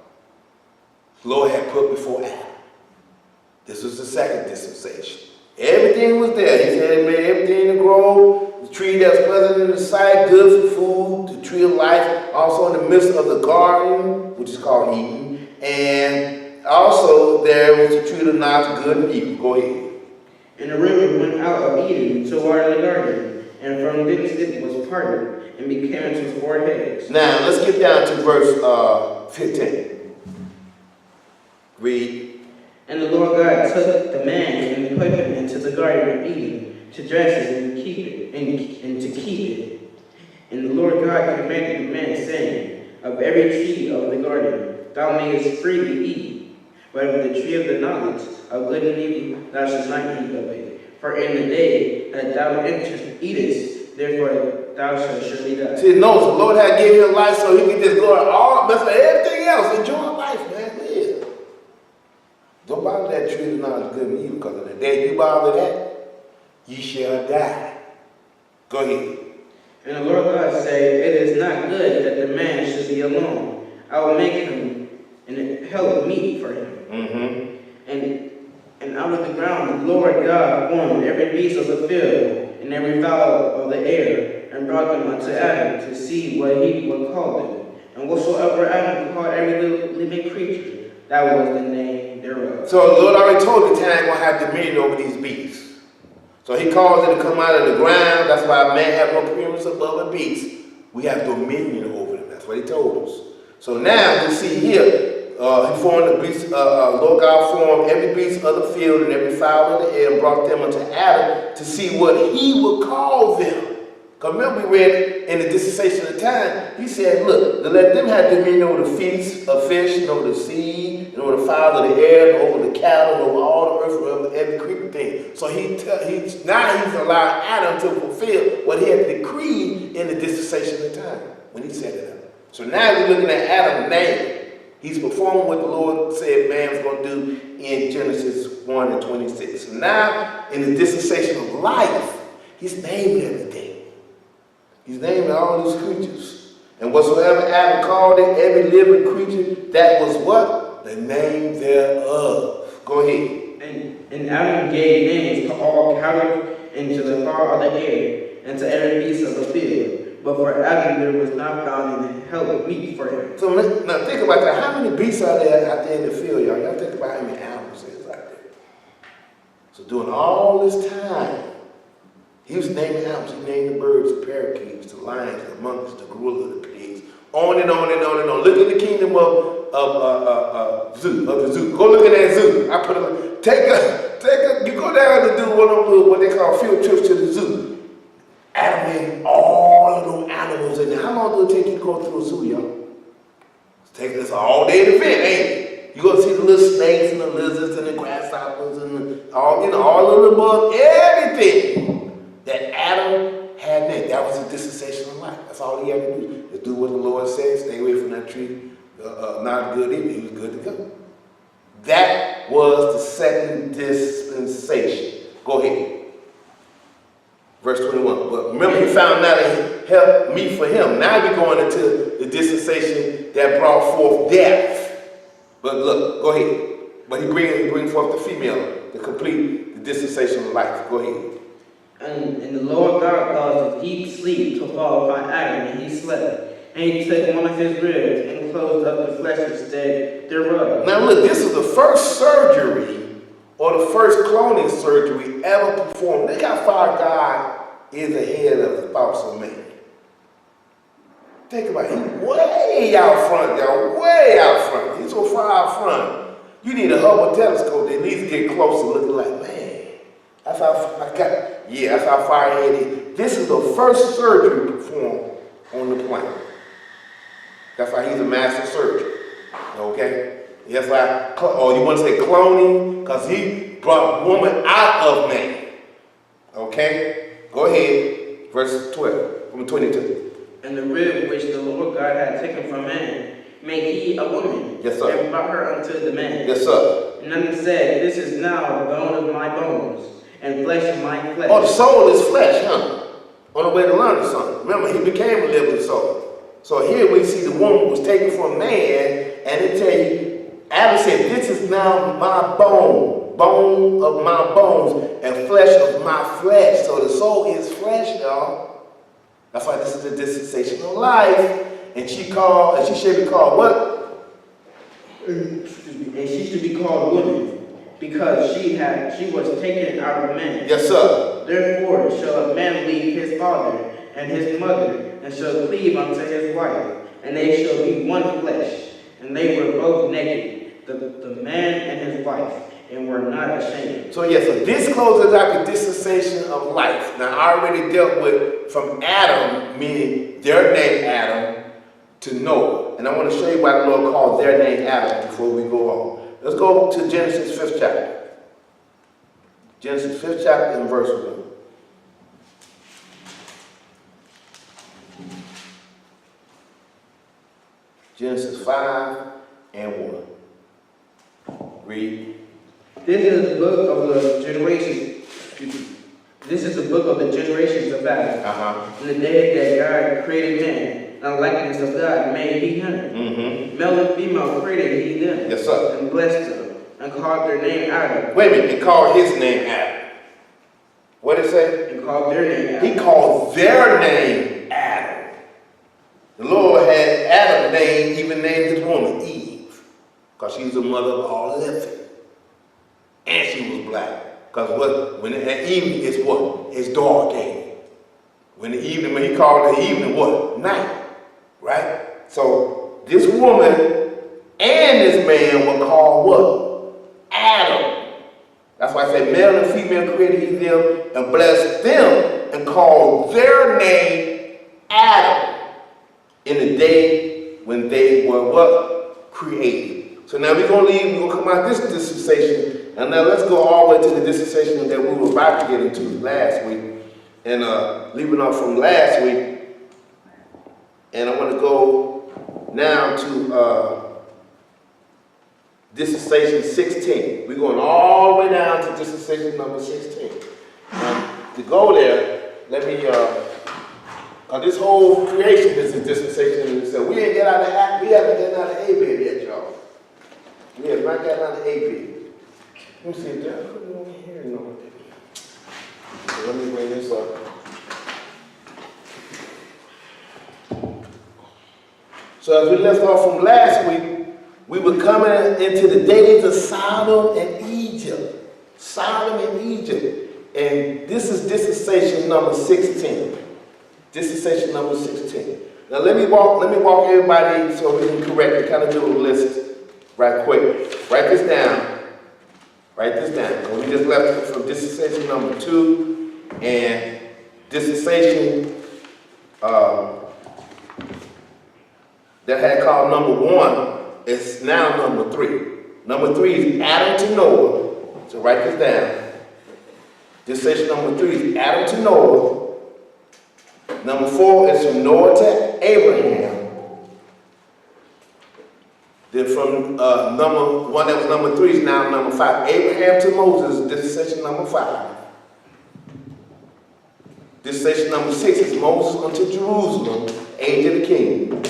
the Lord had put before Adam. This was the second dispensation. Everything was there. He said he made everything to grow. The tree that's pleasant in the sight, good for food. The tree of life, also in the midst of the garden, which is called Eden. And also there was the tree of knowledge of good and evil. Go ahead. And the river went out of Eden to water the garden, and from thence it was parted, and became into 4 heads. Now let's get down to verse 15. Read. And the Lord God took the man and put him into the garden of Eden to dress it and keep it, and to keep it. And the Lord God commanded the man, saying, of every tree of the garden thou mayest freely eat, but of the tree of the knowledge of good and evil thou shalt not eat of it. For in the day that thou eatest, therefore thou shalt surely die. See, no, the Lord had given him life so he could just go all mess with everything else. Enjoy life, man. Live. Don't bother that tree of knowledge of good and evil, because on the day you bother that, you shall die. Go ahead. And the Lord God said, it is not good that the man should be alone. I will make him an help meet for him. And out of the ground the Lord God formed every beast of the field and every fowl of the air, and brought them unto Adam to see what he would call them. And whatsoever Adam called every living creature, that was the name thereof. So the Lord already told you that going to have dominion over these beasts. So he caused it to come out of the ground. That's why man have no appearance above a beast. We have dominion over them. That's what he told us. So now we see here, he formed the beast, Lord God formed every beast of the field and every fowl of the air and brought them unto Adam to see what he would call them. Because remember we read in the dispensation of time, he said, look, to let them have dominion over the feast of fish and over the sea and over the fowl of the air and over the cattle and over all the earth and over every creeping thing. So he's allowing Adam to fulfill what he had decreed in the dispensation of time when he set it up. So now we're looking at Adam's name. He's performing what the Lord said man was going to do in Genesis 1 and 26. So now in the dispensation of life, he's naming everything. He's naming all these creatures. And whatsoever Adam called it, every living creature, that was what? The name thereof. Go ahead. And Adam gave names to all cattle, and to the fowl of the air, and to every beast of the field. But for Adam there was not found any help meet for him. So now think about that. How many beasts are there out there in the field, y'all? Y'all think about how many animals there's out there. So during all this time, he was naming animals. He named the birds, the parakeets, the lions, the monkeys, the gorilla, the pigs, on and on and on and on. Look at the kingdom of the zoo. Go look at that zoo. I put you go down to do one of those what they call field trips to the zoo. Adam made all of those animals in there. How long do it take you to go through a zoo, y'all? It's taking us all day event, ain't it? You go see the little snakes and the lizards and the grasshoppers and all of the bugs, everything that Adam had in it. That was a dispensation of life. That's all he had to do. Just do what the Lord said. Stay away from that tree. Not good either. He was good to go. That was the second dispensation. Go ahead. Verse 21. But remember, he found out a help meet for him. Now we're going into the dispensation that brought forth death. But look, go ahead. But he bring forth the female to complete the dispensation of life. Go ahead. And the Lord God caused a deep sleep to fall upon Adam, and he slept. And he took one of his ribs and closed up the flesh instead thereof. Now look, this is the first surgery or the first cloning surgery ever performed. They got 5 God is ahead of the thoughts of man. Think about it. He's way out front, y'all. Way out front. He's so far out front. You need a Hubble telescope to at least get closer, looking like, man, that's how that's how far ahead he is. This is the first surgery performed on the planet. That's why he's a master surgeon. Okay? That's why, or you want to say cloning, because he brought woman out of man. Okay? Go ahead. Verse 12, from 22. And the rib which the Lord God had taken from man, made he a woman, Yes, sir. and brought her unto the man. Yes, sir. And then said, This is now the bone of my bones, and flesh of my flesh. Oh, the soul is flesh, huh? On the way to learn something. Remember, he became a living soul. So here we see the woman was taken from man, and it tell you, Adam said, this is now my bone, bone of my bones, and flesh of my flesh. So the soul is flesh, y'all. That's why this is the dispensation of life. And she should be called what? And she should be called woman, because she was taken out of man. Yes, sir. Therefore shall a man leave his father and his mother, and shall cleave unto his wife, and they shall be one flesh. And they were both naked, the man and his wife, and were not ashamed. So yes, so this closes out the dispensation of life. Now I already dealt with from Adam, meaning their name Adam, to Noah. And I want to show you why the Lord called their name Adam before we go on. Let's go to Genesis 5th chapter. Genesis 5th chapter and verse 1. Genesis 5 and 1. Read. This is the book of the generations. This is the book of the generations of Adam. In the day that God created man, in the likeness of God made he him. Male and female created he them. Yes, sir. And blessed them, and called their name Adam. Wait a minute, he called his name Adam. What did it say? And called their name Adam. He called their name Adam. The Lord had Adam even named his woman Eve, because she's the mother of all living. And she was black. Because when at evening, it's what? It's dark game. When he called the evening what? Night. Right? So this woman and this man were called what? Adam. That's why I say male and female created he them and blessed them and called their name Adam in the day when they were what? Created. So now we're going to come out this dispensation. And now let's go all the way to the dispensation that we were about to get into last week. And leaving off from last week. And I want to go now to dispensation 16. We're going all the way down to dispensation number 16. To go there, let me, this whole creation is a dispensation. So we ain't get out of we haven't gotten out of A-bed yet, y'all. We have not gotten out of A-bed. Let me see, did I put it over here? No, I didn't. So let me bring this up. So as we left off from last week, we were coming into the days of Sodom and Egypt. Sodom and Egypt. And this is dispensation number 16. Dispensation number 16. Now let me walk everybody so we can correct it, kind of do a list right quick. Write this down. Write this down. We just left from dispensation number 2 and dispensation that had called number 1 is now number 3. Number 3 is Adam to Noah. So write this down. Dispensation number 3 is Adam to Noah. Number 4 is from Noah to Abraham. Then from number 1 that was number 3 is now number 5. Abraham to Moses, dispensation number 5. Dispensation number 6 is Moses unto Jerusalem, age of the king.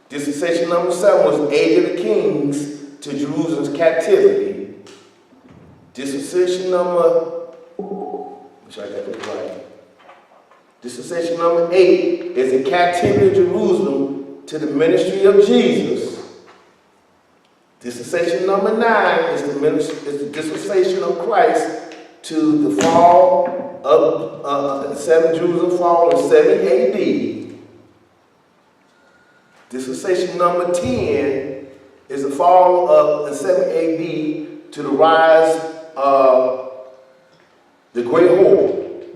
Dispensation number 7 was age of the kings to Jerusalem's captivity. Dispensation number, which I got this right. Dispensation number 8 is the captivity of Jerusalem to the ministry of Jesus. Dispensation number 9 is the dispensation of Christ to the fall of 7 Jerusalem fall in 7 AD. Dispensation number 10 is the fall of in 7 AD to the rise of the great whore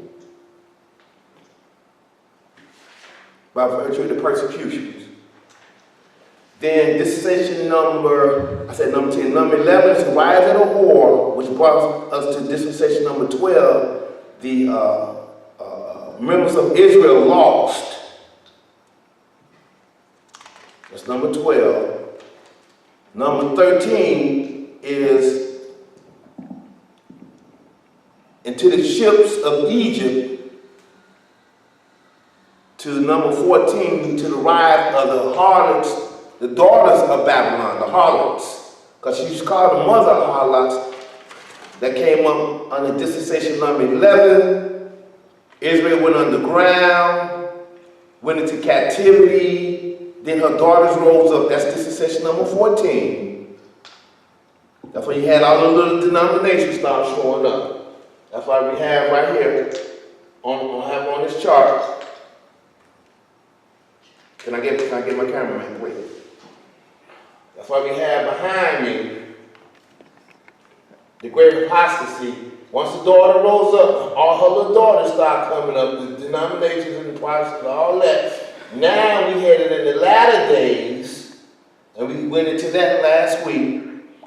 by virtue of the persecutions. Then dispensation number 10, number 11 is the rise of the whore, which brought us to dispensation number 12, the members of Israel lost. That's number 12. Number 13 is into the ships of Egypt, to number 14, to the rise of the harlots, the daughters of Babylon, the harlots, because she's called the mother of harlots, that came up under dispensation number 11. Israel went underground, went into captivity, then her daughters rose up. That's dispensation number 14. That's why you had all the little denominations start showing up. That's why we have right here on this chart. Can I get my cameraman, please? That's why we have behind me the great apostasy. Once the daughter rose up, all her little daughters start coming up, the denominations and the Protestants and all that. Now we headed in the latter days, and we went into that last week.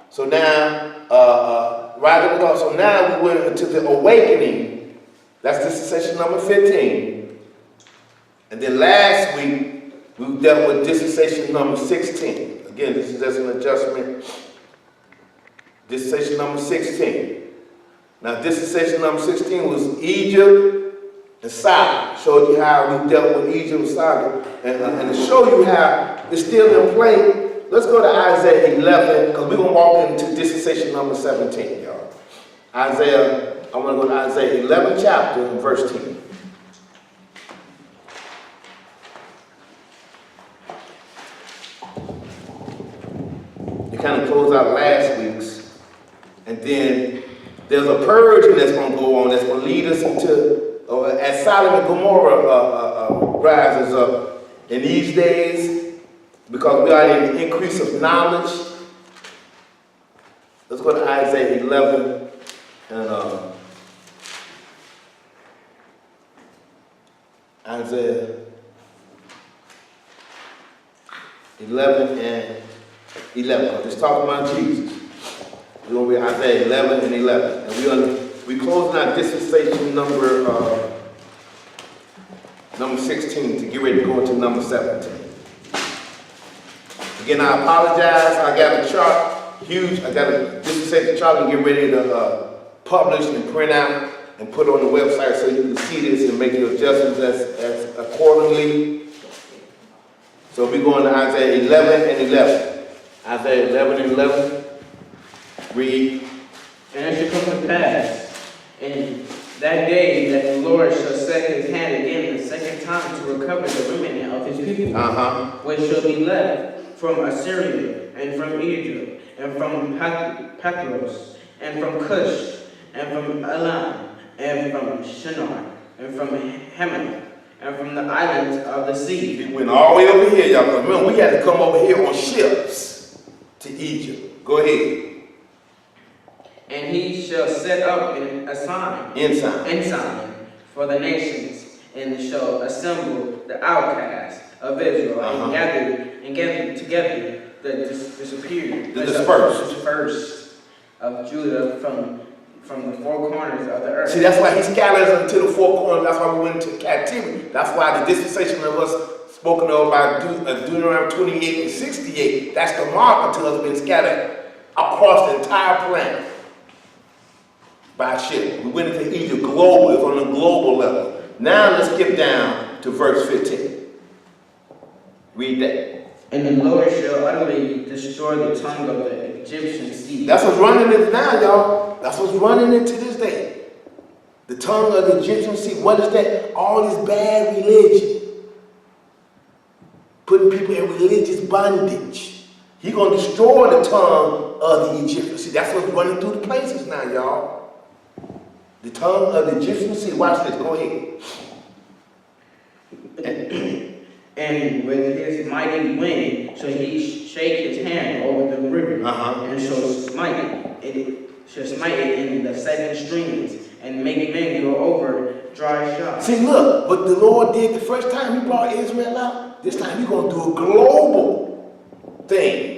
So now, so now we went into the awakening. That's dispensation number 15. And then last week, we dealt with dispensation number 16. Again, this is just an adjustment. Dispensation number 16. Now, dispensation number 16 was Egypt and Sodom. Showed you how we dealt with Egypt and Sodom. And to show you how it's still in play, let's go to Isaiah 11, because we're going to walk into dispensation number 17, y'all. I want to go to Isaiah 11 chapter and verse 10. We kind of closed out last week's, and then there's a purging that's going to go on that's going to lead us into, as Sodom and Gomorrah rises up in these days, because we are in the increase of knowledge. Let's go to Isaiah 11 and Isaiah 11 and 11. It's talking about Jesus. We're going to be Isaiah 11 and 11. And we're closing out dispensation number 16 to get ready to go into number 17. Again, I apologize. I got a chart, huge. I got a dispensation chart and get ready to publish and print out and put on the website so you can see this and make your adjustments as accordingly. So we're going to Isaiah 11 and 11. Isaiah 11 and 11. Read. And it shall come to pass in that day that the Lord shall set his hand again the second time to recover the remnant of his people, which shall be left from Assyria, and from Egypt, and from Pathros, and from Cush, and from Elam, and from Shinar, and from Hamath, and from the islands of the sea. We went all the way over here, y'all. Remember, we had to come over here on ships to Egypt. Go ahead. And he shall set up a sign, ensign for the nations, and shall assemble the outcasts of Israel, and gather together the dispersed, the dispersed of Judah from the four corners of the earth. See, that's why he scatters them to the four corners. That's why we went into captivity. That's why the dispensation of us spoken of by Deuteronomy 28 and 68. That's the marker to us being scattered across the entire planet by ship. We went into Egypt global. It's on a global level. Now let's skip down to verse 15. Read that. And the Lord shall utterly destroy the tongue of the Egyptian sea. That's what's running it now, y'all. That's what's running it to this day. The tongue of the Egyptian sea. What is that? All this bad religion. Putting people in religious bondage. He's going to destroy the tongue of the Egyptian sea. That's what's running through the places now, y'all. The tongue of the Egyptian sea. Watch this. Go ahead. And with his mighty wind shall he shake his hand over the river, and shall smite it in the 7 streams, and make men go over dry shod. See, look, what the Lord did the first time he brought Israel out, this time he's going to do a global thing.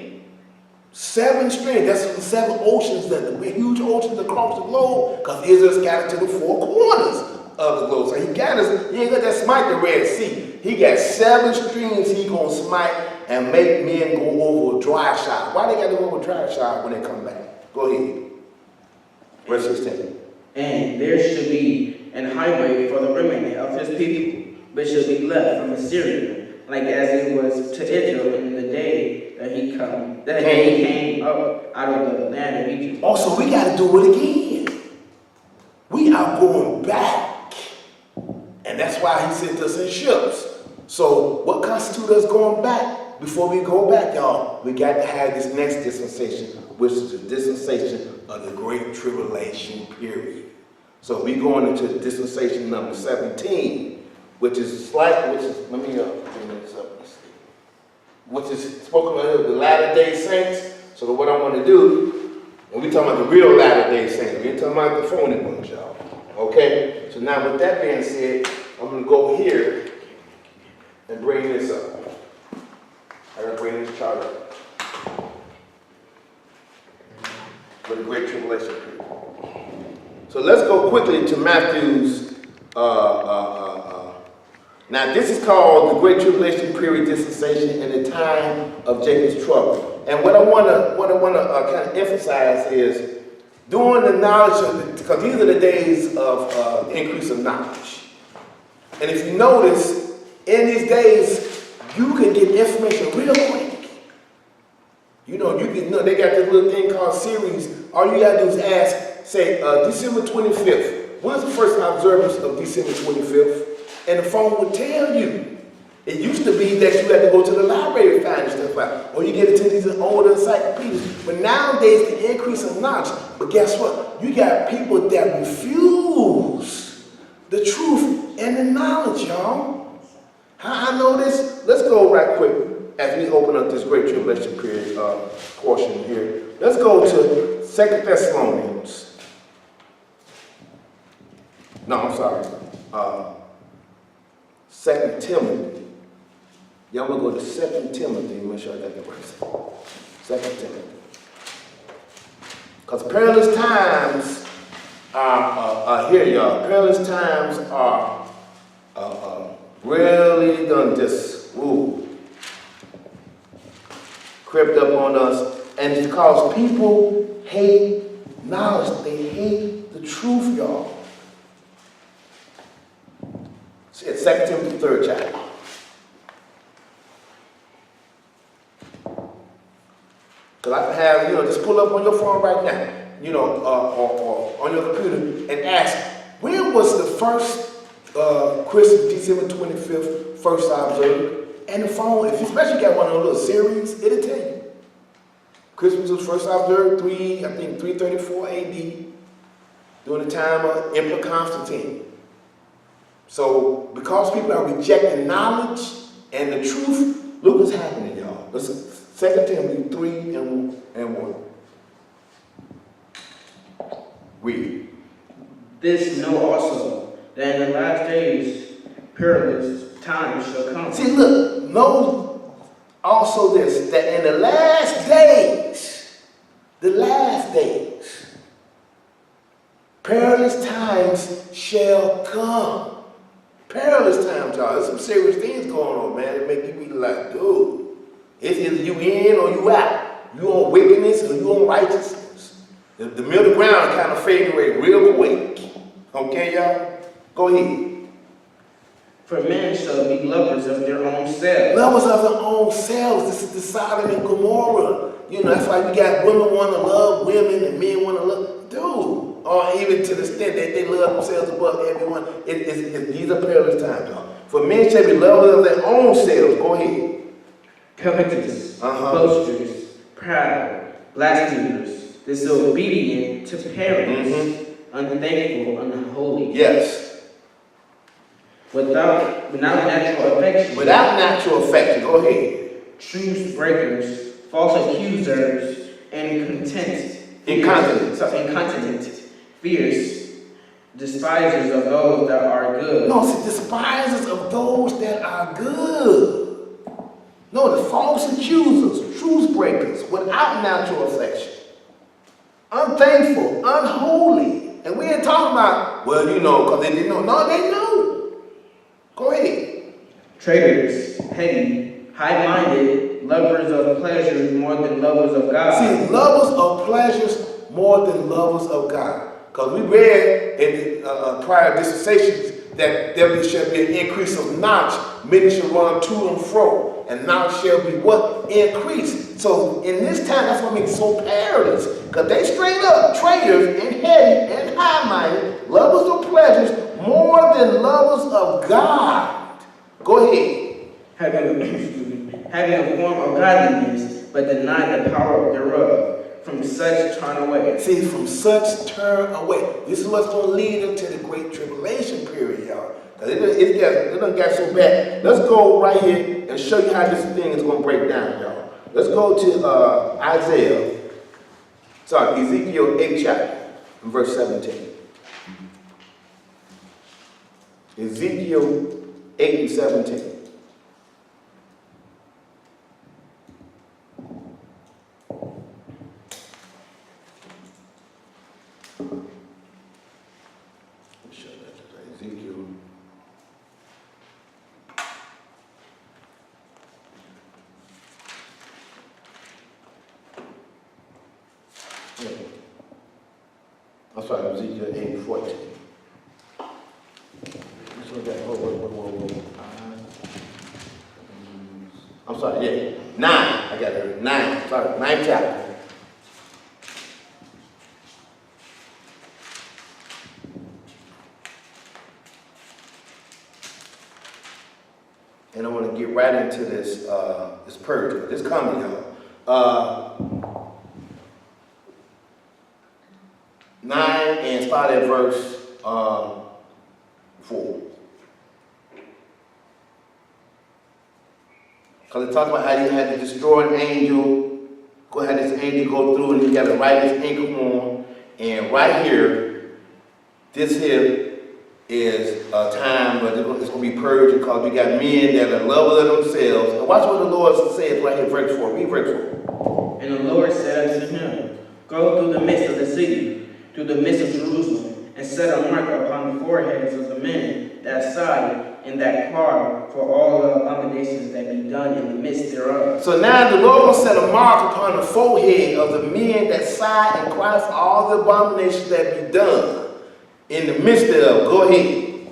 7 streams, that's the 7 oceans, the huge oceans across the globe, because Israel scattered to the 4 corners of the globe. So he got us, he ain't got that smite the Red Sea. He got 7 streams he going to smite and make men go over dry shod. Why they got to go over dry shod when they come back? Go ahead. Verse 16. And there should be an highway for the remnant of his people, which shall be left from Assyria, like as it was to Israel in the day that he came up out of the land of Egypt. Also, we got to do it again. We are going back. And that's why he sent us in ships. So what constitutes us going back? Before we go back, y'all, we got to have this next dispensation, which is the dispensation of the Great Tribulation period. So we're going into dispensation number 17, which is let me bring this up. Which is spoken of the latter-day saints. So what I want to do, and we're talking about the real latter-day saints. We ain't talking about the phony ones, y'all. Okay? So now with that being said, I'm going to go here and bring this up. I got to bring this chart up. For the Great Tribulation period. So let's go quickly to Matthew's, now this is called the Great Tribulation period dispensation in the time of Jacob's trouble. And what I want to kind of emphasize is during the knowledge of, because these are the days of increase of knowledge. And if you notice, in these days, you can get information real quick. You know, they got this little thing called series. All you gotta do is ask, say, December 25th. When's the first observance of December 25th? And the phone would tell you. It used to be that you had to go to the library to find stuff out, or you get it to these older encyclopedias. But nowadays, the increase of knowledge. But guess what? You got people that refuse the truth and the knowledge, y'all. How I know this? Let's go right quick as we open up this Great Tribulation period portion here. Let's go to 2 Thessalonians. No, I'm sorry. 2 Timothy. Y'all want to go to 2 Timothy. Make sure I got the verse. 2 Timothy. Because perilous times are here, y'all. Perilous times are really done just crept up on us, and it's because people hate knowledge. They hate the truth, y'all. It's 2 Timothy 3rd chapter. Because I can have, just pull up on your phone right now, or on your computer and ask, when was the first Christmas, December 25th, first observed? And the phone, if you especially got one of those little series, it'll tell you. Christmas was first observed 334 AD, during the time of Emperor Constantine. So, because people are rejecting knowledge and the truth, look what's happening, y'all. Listen, 2 Timothy 3 and 1. Read. This know also, that in the last days perilous times shall come. See, look, know also this, that in the last days, perilous times shall come. Perilous times, y'all. There's some serious things going on, man. It make you be like, dude, it's either you in or you out. You on wickedness or you on righteousness. The middle ground kind of fade away real quick. Okay, y'all? Go ahead. For men shall be lovers of their own selves. Lovers of their own selves. This is the Sodom and Gomorrah. That's why you got women want to love women and men want to love, dude. Or even to the extent that they love themselves above everyone. These are perilous times, y'all. For men shall be lovers of their own selves. Go ahead. Covetous, boasters, proud, blasphemers, disobedient to parents, unthankful, unholy. Yes. Without natural affection. Without natural affection. Go ahead. Truce breakers, false accusers, incontinent, fierce, despisers of those that are good. No, see, despisers of those that are good. No, the false accusers, truce breakers, without natural affection. Unthankful, unholy. And we ain't talking about, well, you know, because they didn't know. No, they know. Go ahead. Traitors, heady, high-minded, lovers of pleasures more than lovers of God. See, lovers of pleasures more than lovers of God. Because we read in prior dispensations that there shall be an increase of knowledge. Many shall run to and fro, and knowledge shall be what? Increased. So in this time, that's what makes it so perilous. Because they straight up traitors and heady and high-minded, lovers of pleasures more than lovers of God. Go ahead. Having a form of godliness, but deny the power thereof. From such turn away. See, from such turn away. This is what's going to lead up to the great tribulation period, y'all. Because it done got so bad. Let's go right here and show you how this thing is going to break down, y'all. Let's go to Ezekiel 8 chapter, and verse 17. Ezekiel 8 and 17. Ezekiel. Yeah. I'm sorry, Ezekiel 8:14. Let's look at, whoa. I'm sorry, yeah. 9. I got it. 9. Sorry, 9 chapter. And I want to get right into this this purge. This coming, y'all. 9 and start at verse 4. Because it talks about how you had to destroy an angel. Go ahead, this angel go through and you got to write his income on. And right here, this here is a time where it's going to be purged because we got men that are lovers of themselves. And watch what the Lord says right here, verse 4. Read verse 4. And the Lord said unto him, Go through the midst of the city, through the midst of Jerusalem, and set a mark upon the foreheads of the men that sigh and that cry for all the abominations that be done in the midst thereof. So now the Lord will set a mark upon the forehead of the men that sigh and cry for all the abominations that be done in the midst thereof. Go ahead.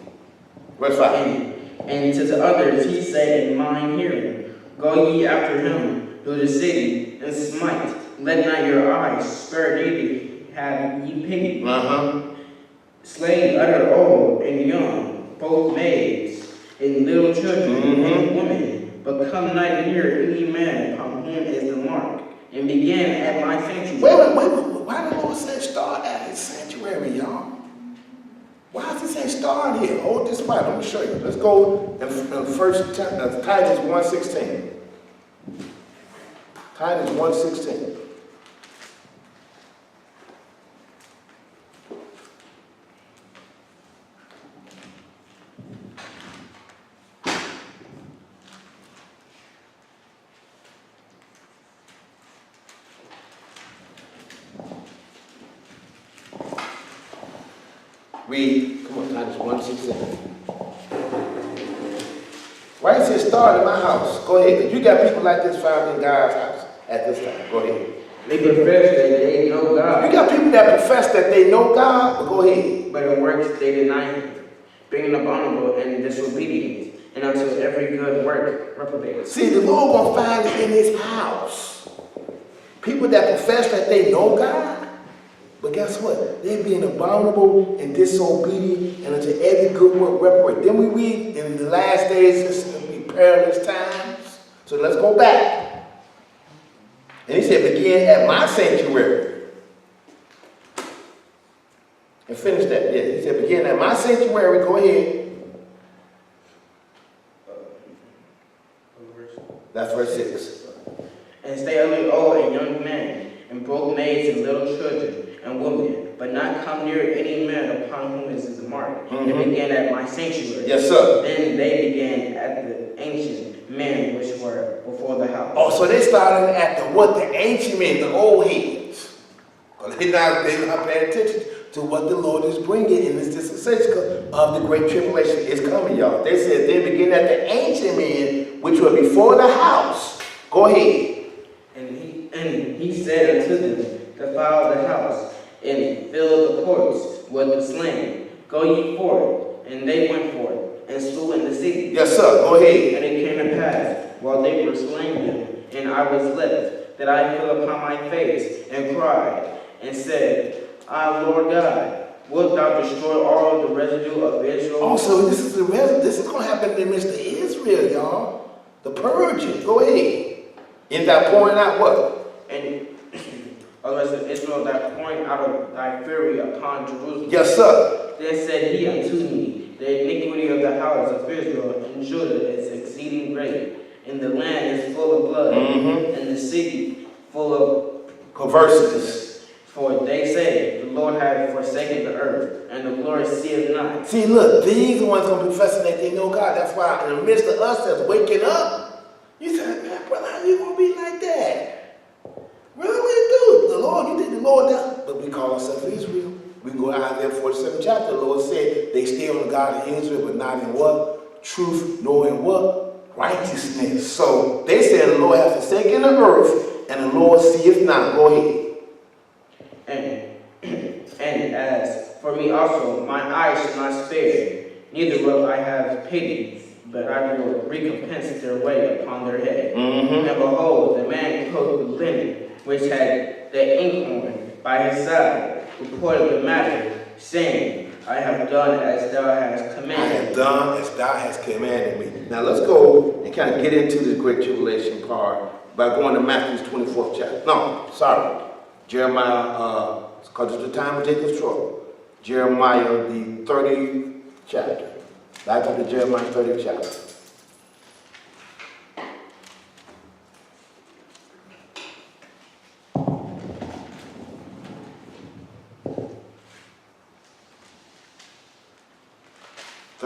Verse 5. And to the others he said in mine hearing, Go ye after him through the city, and smite. Let not your eyes spare neither have ye pity. Slay utter old and young, both maids, and little children, and women. But come not near any man upon whom is the mark, and begin at my sanctuary. Wait. Why did the Lord say start at his sanctuary, y'all? Why does he say start here? Hold this Bible, let me show you. Let's go in Titus 1:16. Titus 1:16. Read, come on, Titus 1:16. Why is it start in my house? Go ahead, because you got people like this found in God's house at this time. Go ahead. They profess that they know God. You got people that profess that they know God, but go ahead. But in works they deny him, being abominable and disobedient, and unto every good work reprobate. See, the Lord gonna find it in his house. People that profess that they know God, but guess what? They being abominable and disobedient, and unto every good work reprobate. Then we read in the last days, it's going to be perilous times. So let's go back. And he said, begin at my sanctuary. And finish that. Yeah, he said, begin at my sanctuary. Go ahead. That's verse 6. And stay only old and young men, and broke maids and little children and women, but not come near any man upon whom is the mark. And began at my sanctuary. Yes, sir. Then they began at the ancient men which were before the house. Oh, so they started at the ancient men, the old heads. They're not paying attention to what the Lord is bringing in this dispensation of the great tribulation is coming, y'all. They said they begin at the ancient men which were before the house. Go ahead. And he said unto them, defile the house, and fill the courts with the slain. Go ye forth. And they went forth, and slew in the city. Yes, sir. Go ahead. And it came to pass, while they were slaying them, and I was left, that I fell upon my face, and cried, and said, Lord God, wilt thou destroy all the residue of Israel? Also, this is going to happen in the midst of Israel, y'all. The purging. Go ahead. In that pouring out what? And others of Israel that pouring out of thy fury upon Jerusalem. Yes, sir. Then said he unto me, the iniquity of the house of Israel and Judah is exceeding great, and the land is full of blood, and the city full of perverseness. For they say, the Lord hath forsaken the earth, and the Lord seeth not. See, look, these are ones going to be professing that they know God. That's why in the midst of us that's waking up, you say, man, brother, how you going to be like that? Really, what you do? The Lord, you did the Lord down. But we call ourselves Israel. We can go out there, 47th chapter. The Lord said they stay on the God of Israel, but not in what? Truth, nor in what? Righteousness. So they said the Lord hath forsaken the earth, and the Lord seeth not. Go ahead. And as for me also, my eyes shall not spare, neither will I have pity, but I will recompense their way upon their head. And behold, the man clothed with linen, which had the inkhorn by his side, reported the matter, saying, I have done as thou hast commanded. I have done as thou hast commanded me. Now let's go and kind of get into this great tribulation part by going to Matthew's 24th chapter. No, sorry. Jeremiah, because it's the time of Jacob's trouble. Jeremiah, the 30th chapter. Back to the Jeremiah 30th chapter.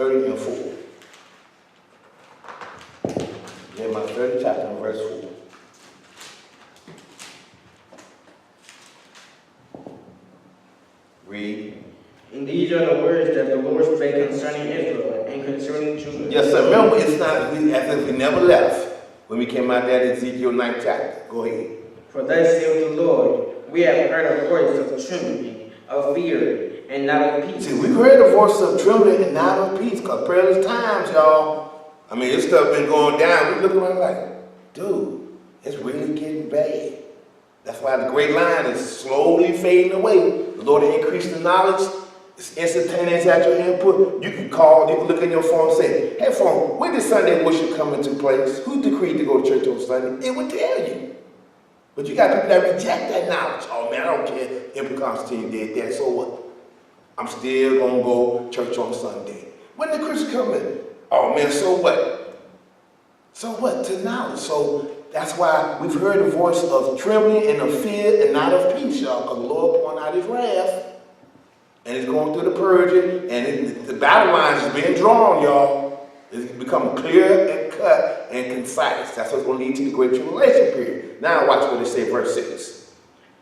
And 4. Jeremiah 30th chapter and verse 4. Read. And these are the words that the Lord spake concerning Israel and concerning Judah. Yes, sir. Remember, it's not as if we never left when we came out there to Ezekiel 9th chapter. Go ahead. For thus saith the Lord, we have heard a voice of trembling, of fear, and not of peace. See, we've heard the voice of trembling and not of peace, because perilous times, y'all. I mean, this stuff been going down. We look around like, dude, it's really getting bad. That's why the great line is slowly fading away. The Lord increased the knowledge. It's instantaneous at your input. You can call, you can look in your phone and say, hey phone, when did Sunday worship come into place? Who decreed to go to church on Sunday? It would tell you. But you got people that reject that knowledge. Oh man, I don't care. Emperor Constantine did that, so what? I'm still going to go church on Sunday. When the Christian come in, oh man, so what? So what? To knowledge. So that's why we've heard the voice of trembling and of fear and not of peace, y'all, because the Lord pouring out his wrath. And it's going through the purging, and the battle lines is being drawn, y'all. It's becoming clear and cut and concise. That's what's going to lead to the great tribulation period. Now watch what they say, verse 6.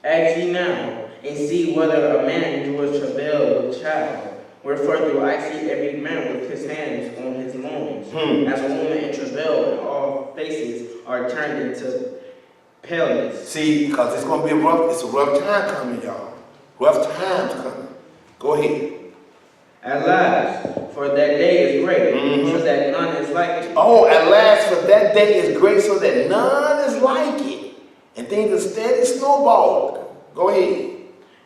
Ask ye now, and see whether a man doeth travail with child. Wherefore do I see every man with his hands on his loins, as a woman in travail, and all faces are turned into paleness. See, because it's going to be it's a rough time coming, y'all. Rough times coming. Go ahead. At last, for that day is great, so that none is like it. Oh, at last, for that day is great, so that none is like it. And things are steady snowballing. Go ahead.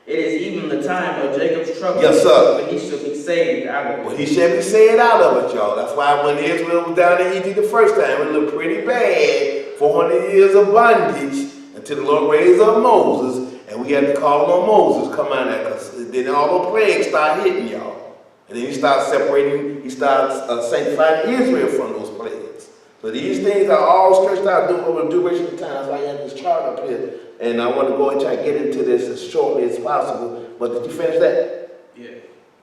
It is even the time of Jacob's trouble. Yes, sir. When he shall be saved out of it. Well, he shall be saved out of it, y'all. That's why when Israel was down in Egypt the first time, it looked pretty bad. 400 years of bondage until the Lord raised up Moses. And we had to call on Moses, come out there, because then all the plagues start hitting y'all. And then he starts separating, he starts sanctifying Israel from those plagues. So these things are all stretched out over the duration of time. So I have this chart up here, and I want to go and try to get into this as shortly as possible. But did you finish that? Yeah.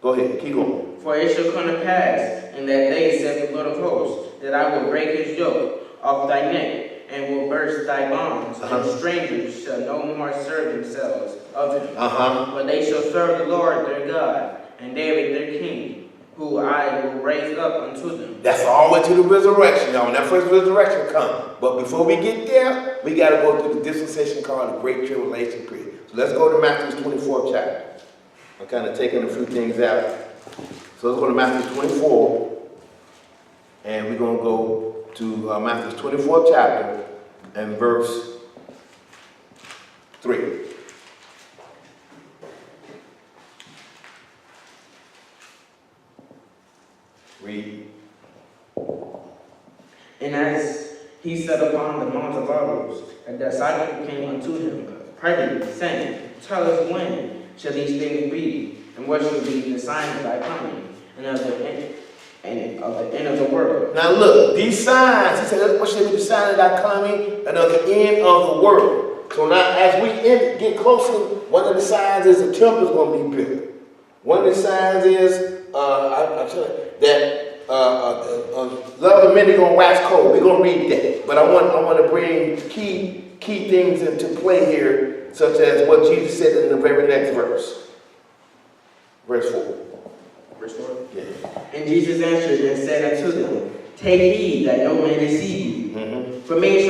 Go ahead, keep going. For it shall come to pass in that day, saith the Lord of hosts, that I will break his yoke off thy neck, and will burst thy bonds, and strangers shall no more serve themselves of him. But they shall serve the Lord their God, and David their king, who I will raise up unto them. That's all the way to the resurrection, y'all. When that first resurrection comes. But before we get there, we got to go through the dispensation called the Great Tribulation period. So let's go to Matthew's 24th chapter. I'm kind of taking a few things out. So let's go to Matthew 24, and we're going to go to Matthew's 24th chapter and verse 3. Read. And as he sat upon the Mount of Olives, a disciple came unto him privately, saying, Tell us when shall these things be, and what shall be the sign of thy coming, and of the end of the world? Now look, these signs, he said, what shall be the sign of thy coming, and of the end of the world? So now as we get closer, one of the signs is the temple is going to be built. One of the signs is, I'm telling you, that love of many going to wax cold. We're going to read that. But I want to bring key things into play here, such as what Jesus said in the very next verse. Verse 4. Verse 4? Yeah. And Jesus answered and said unto them, Take heed that no man deceive you. For many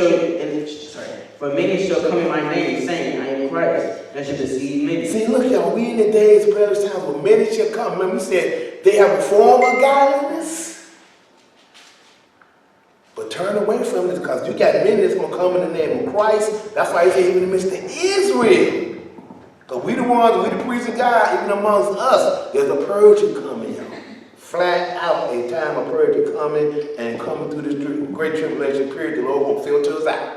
shall come in my name, saying, I am Christ, and shall deceive many. See, look, y'all, we in the days, perilous times, where many shall come. Remember, we said they have a form of godliness, but turn away from it, because you got many that's going to come in the name of Christ. That's why he said, even in the midst of Israel. Because we the ones, we the priests of God, even amongst us, there's a purging coming, y'all. Flat out, a time of purging coming, and coming through this great tribulation period, the Lord will filter us out.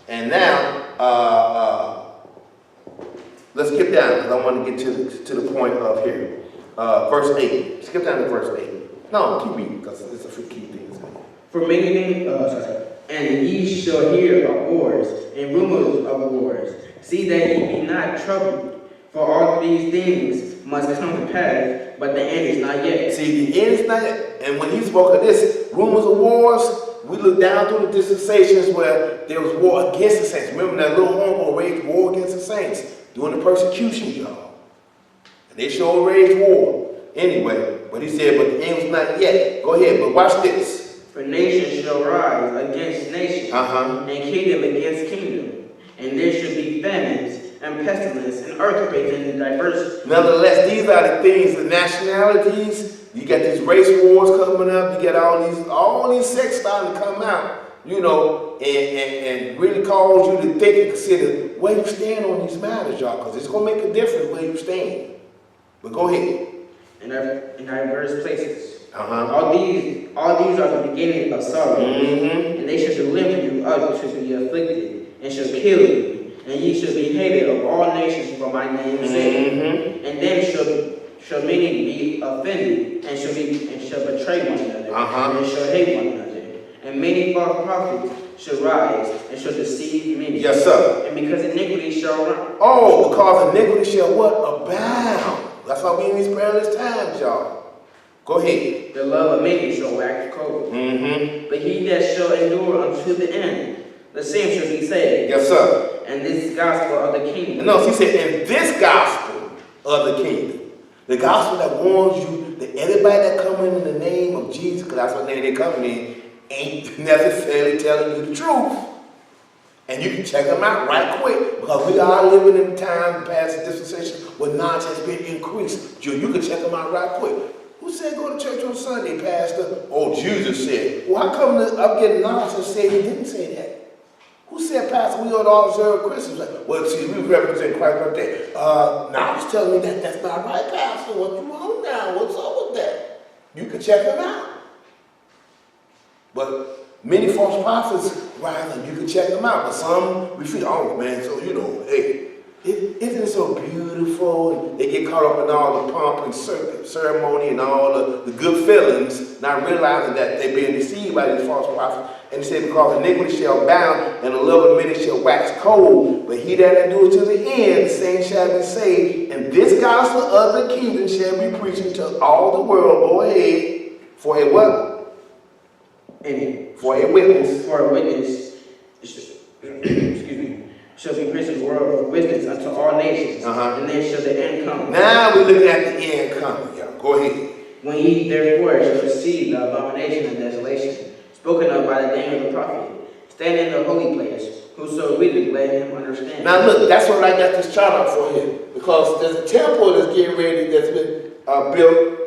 And now, let's skip down, because I want to get to the point of here. Verse 8. Skip down to verse 8. No, keep reading, because there's a few key things in there. For many and ye shall hear of wars, and rumors of wars. See that ye be not troubled, for all these things must come to pass, but the end is not yet. See, the end is not yet. And when he spoke of this, rumors of wars, we look down through the dispensations where there was war against the saints. Remember that little horn waged war against the saints during the persecution, y'all. And they sure raged war. Anyway, but he said, but the end was not yet. Go ahead, but watch this. For nation shall rise against nation, and kingdom against kingdom. And there shall be famines, and pestilence, and earthquakes, and diverse. Nonetheless, these are the things, the nationalities. You got these race wars coming up. You got all these sects starting to come out, you know, and really cause you to think and consider where you stand on these matters, y'all, because it's going to make a difference where you stand. But go ahead. In diverse places. All these are the beginning of sorrow, and they shall deliver you up to be afflicted, and shall kill you, and ye shall be hated of all nations for my name's sake. And then shall many be offended, and shall betray one another, and shall hate one another. And many false prophets shall rise, and shall deceive many. Yes, sir. And because iniquity shall run. Oh, because iniquity shall what? Abound. That's why we in these perilous times, y'all. Go ahead. The love of many shall wax cold. But he that shall endure unto the end, the same shall be saved. Yes, sir. And this gospel of the kingdom. No, he said, in this gospel of the kingdom. The gospel that warns you that everybody that coming in the name of Jesus, because that's what name they're coming in, ain't necessarily telling you the truth. And you can check them out right quick, because we are living in time past the dispensation where knowledge has been increased. You can check them out right quick. Who said go to church on Sunday, Pastor? Oh, Jesus said. Well, how come I'm getting knowledge and say he didn't say that? Who said, Pastor, we ought to observe Christmas? Like, well, see, we represent Christ's birthday. Now, telling me that that's not right, Pastor. What you want now? What's up with that? You can check them out. But many false prophets rise up. You can check them out. But some, we feel, oh, man, so, you know, hey, Isn't it so beautiful? They get caught up in all the pomp and ceremony and all the good feelings, not realizing that they're being deceived by these false prophets. And he said, because iniquity shall abound, and the love of many shall wax cold. But he that endures to the end, the same shall be saved. And this gospel of the kingdom shall be preached to all the world. Go ahead. For a what? For a witness. For a witness. Excuse me. Shall be preached to the world for witness unto all nations. And then shall the end come. Now we're looking at the end coming, y'all. Go ahead. When ye therefore shall see the abomination and desolation, spoken of by the Daniel the prophet, stand in the holy place, whoso readeth, let him understand. Now look, that's what I got this chart up for here. Because there's a temple that's getting ready, that's been built.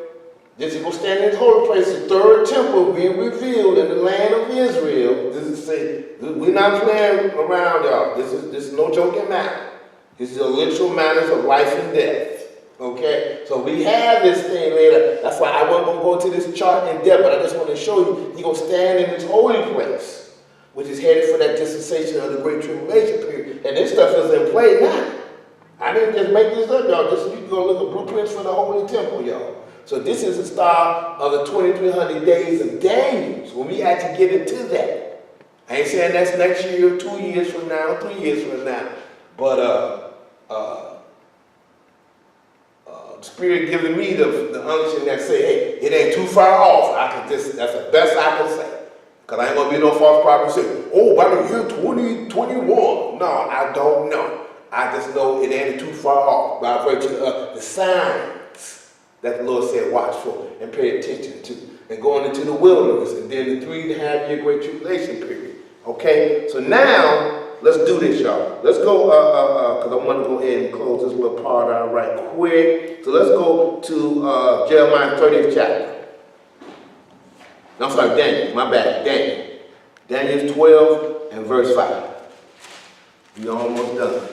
This is going to stand in the holy place, the third temple being revealed in the land of Israel. This is say, we're not playing around, y'all. This is no joking matter. This is a literal matters of life and death. Okay, so we have this thing later. That's why I wasn't going to go into this chart in depth, but I just want to show you, you're going to stand in this holy place, which is headed for that dispensation of the Great Tribulation period. And this stuff is in play now. I didn't just make this up, y'all. You can go look at blueprints for the holy temple, y'all. So this is the start of the 2300 days of Daniel. So when we actually get into that, I ain't saying that's next year, 2 years from now, 3 years from now, but Spirit giving me the unction that say, hey, it ain't too far off. That's the best I can say. Because I ain't going to be no false prophet say, oh, by the year 2021. No, I don't know. I just know it ain't too far off by virtue of the signs that the Lord said watch for and pay attention to. And going into the wilderness and then the 3.5 year Great Tribulation period. Okay? So now, let's do this, y'all. Let's go, because I want to go ahead and close this little part out right quick. So let's go to Jeremiah 30th chapter. No, I'm sorry, Daniel. My bad, Daniel. Daniel 12 and verse 5. We're almost done.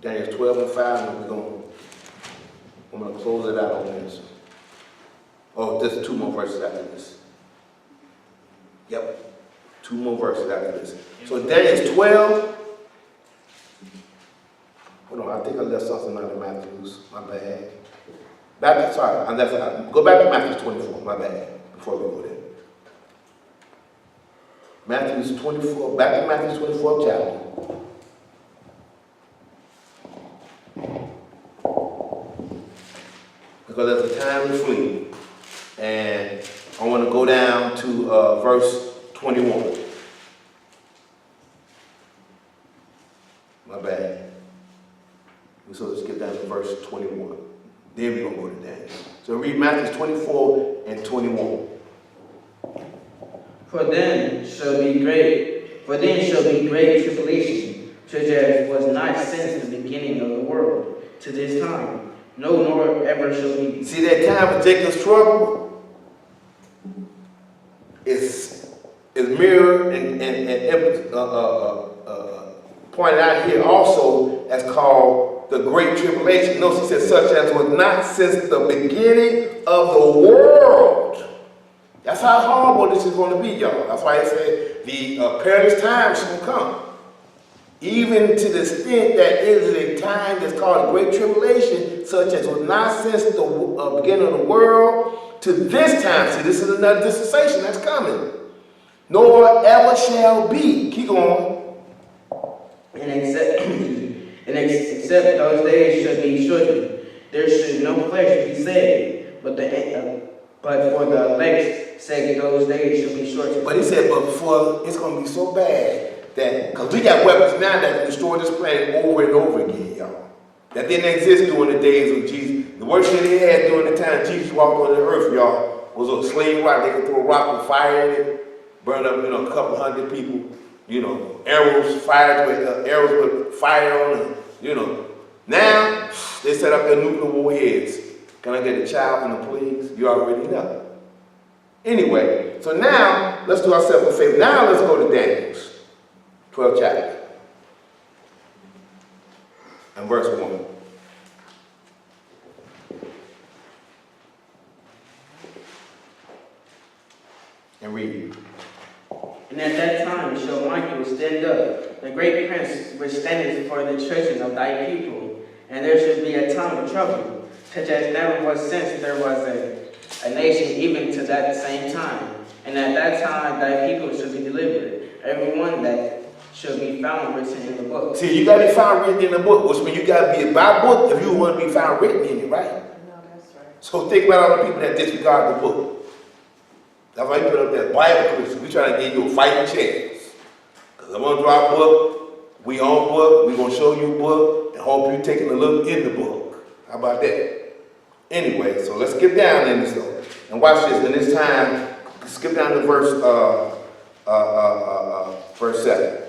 Daniel 12 and 5, and I'm going to close it out on this. Oh, there's 2 more verses after this. Yep, 2 more verses after this. So Daniel 12. Hold on, I think I left something out of Matthew's. My bad. Go back to Matthew 24. My bad. Before we go there. Matthew 24. Back to Matthew 24 chapter. Because there's a time to flee. And I want to go down to verse 21. My bad. We're supposed to skip down to verse 21. Then we're going to go to Daniel. So read Matthew 24 and 21. For then shall be great tribulation, such as was not since the beginning of the world to this time. No, nor ever shall be. See that time of Jacob's trouble is mirrored and pointed out here also as called the Great Tribulation. Notice he says, such as was not since the beginning of the world. That's how horrible this is going to be, y'all. That's why he said the perilous time shall come. Even to the extent that it is a time that's called the Great Tribulation, such as was not since the beginning of the world to this time. See, this is another dispensation that's coming. Nor ever shall be. Keep going. And except those days should be shortened, there should no flesh be saved, but for the elect's sake those days should be shortened. But he said, but for it's going to be so bad that, because we got weapons now that can destroy this planet over and over again, y'all. That didn't exist during the days of Jesus. The worst thing they had during the time Jesus walked on the earth, y'all, was a slave rock. They could throw a rock with fire in it, burn up, a couple hundred people. Arrows with fire on them, Now, they set up their nuclear warheads. Can I get a child in the please? You already know. Anyway, so now, let's do ourselves a favor. Now, let's go to Daniel's 12th chapter. And verse 1. And read. And at that time shall Michael stand up, great prince which standeth for the children of thy people, and there should be a time of trouble, such as never was since there was a nation even to that same time. And at that time thy people shall be delivered, every one that shall be found written in the book. See, you got to be found written in the book, which means you got to be about book if you want to be found written in it, right? No, that's right. So think about all the people that disregard the book. That's why you put up that Bible Christian. We trying to give you a fighting chance. Because I'm going to drop a book, we on book, we going to show you a book, and hope you taking a look in the book. How about that? Anyway, so let's get down in this though. And watch this. And this time, skip down to verse 7.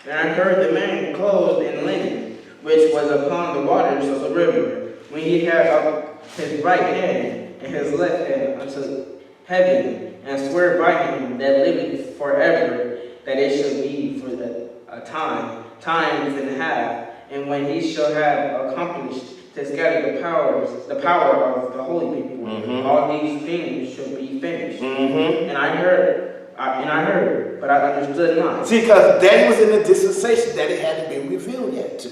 And I heard the man clothed in linen, which was upon the waters of the river, when he had up his right hand and his left hand unto heaven, and swear by him that liveth forever, that it shall be for a time, times and a half, and when he shall have accomplished to scatter the power of the holy people, all these things shall be finished. And I heard, but I understood not. See, because Daniel was in the dispensation that it hadn't been revealed yet to.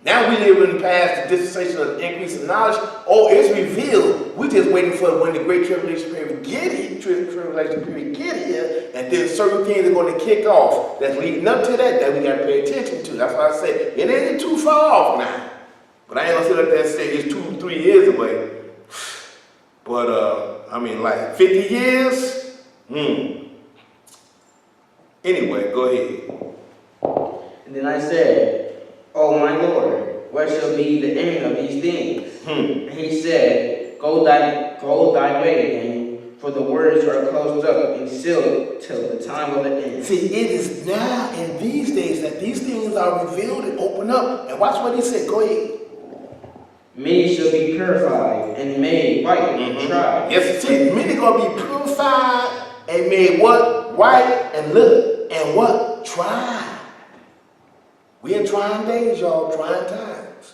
Now we live in the past, the dispensation of the increase of knowledge. Oh, it's revealed. We're just waiting for when the great tribulation period get here, and then certain things are going to kick off that's leading up to that we got to pay attention to. That's why I say it ain't too far off now. But I ain't gonna sit up there and say it's 2-3 years away. But I mean, like 50 years. Anyway, go ahead. And then I said, O my Lord, what shall be the end of these things? And he said, Go thy way, then, for the words are closed up and sealed till the time of the end. See, it is now in these days that these things are revealed and open up. And watch what he said. Go ahead. Many shall be purified and made white and tried. Yes, see, many gonna be purified and made what? White and look and what? Tried. We in trying days, y'all, trying times.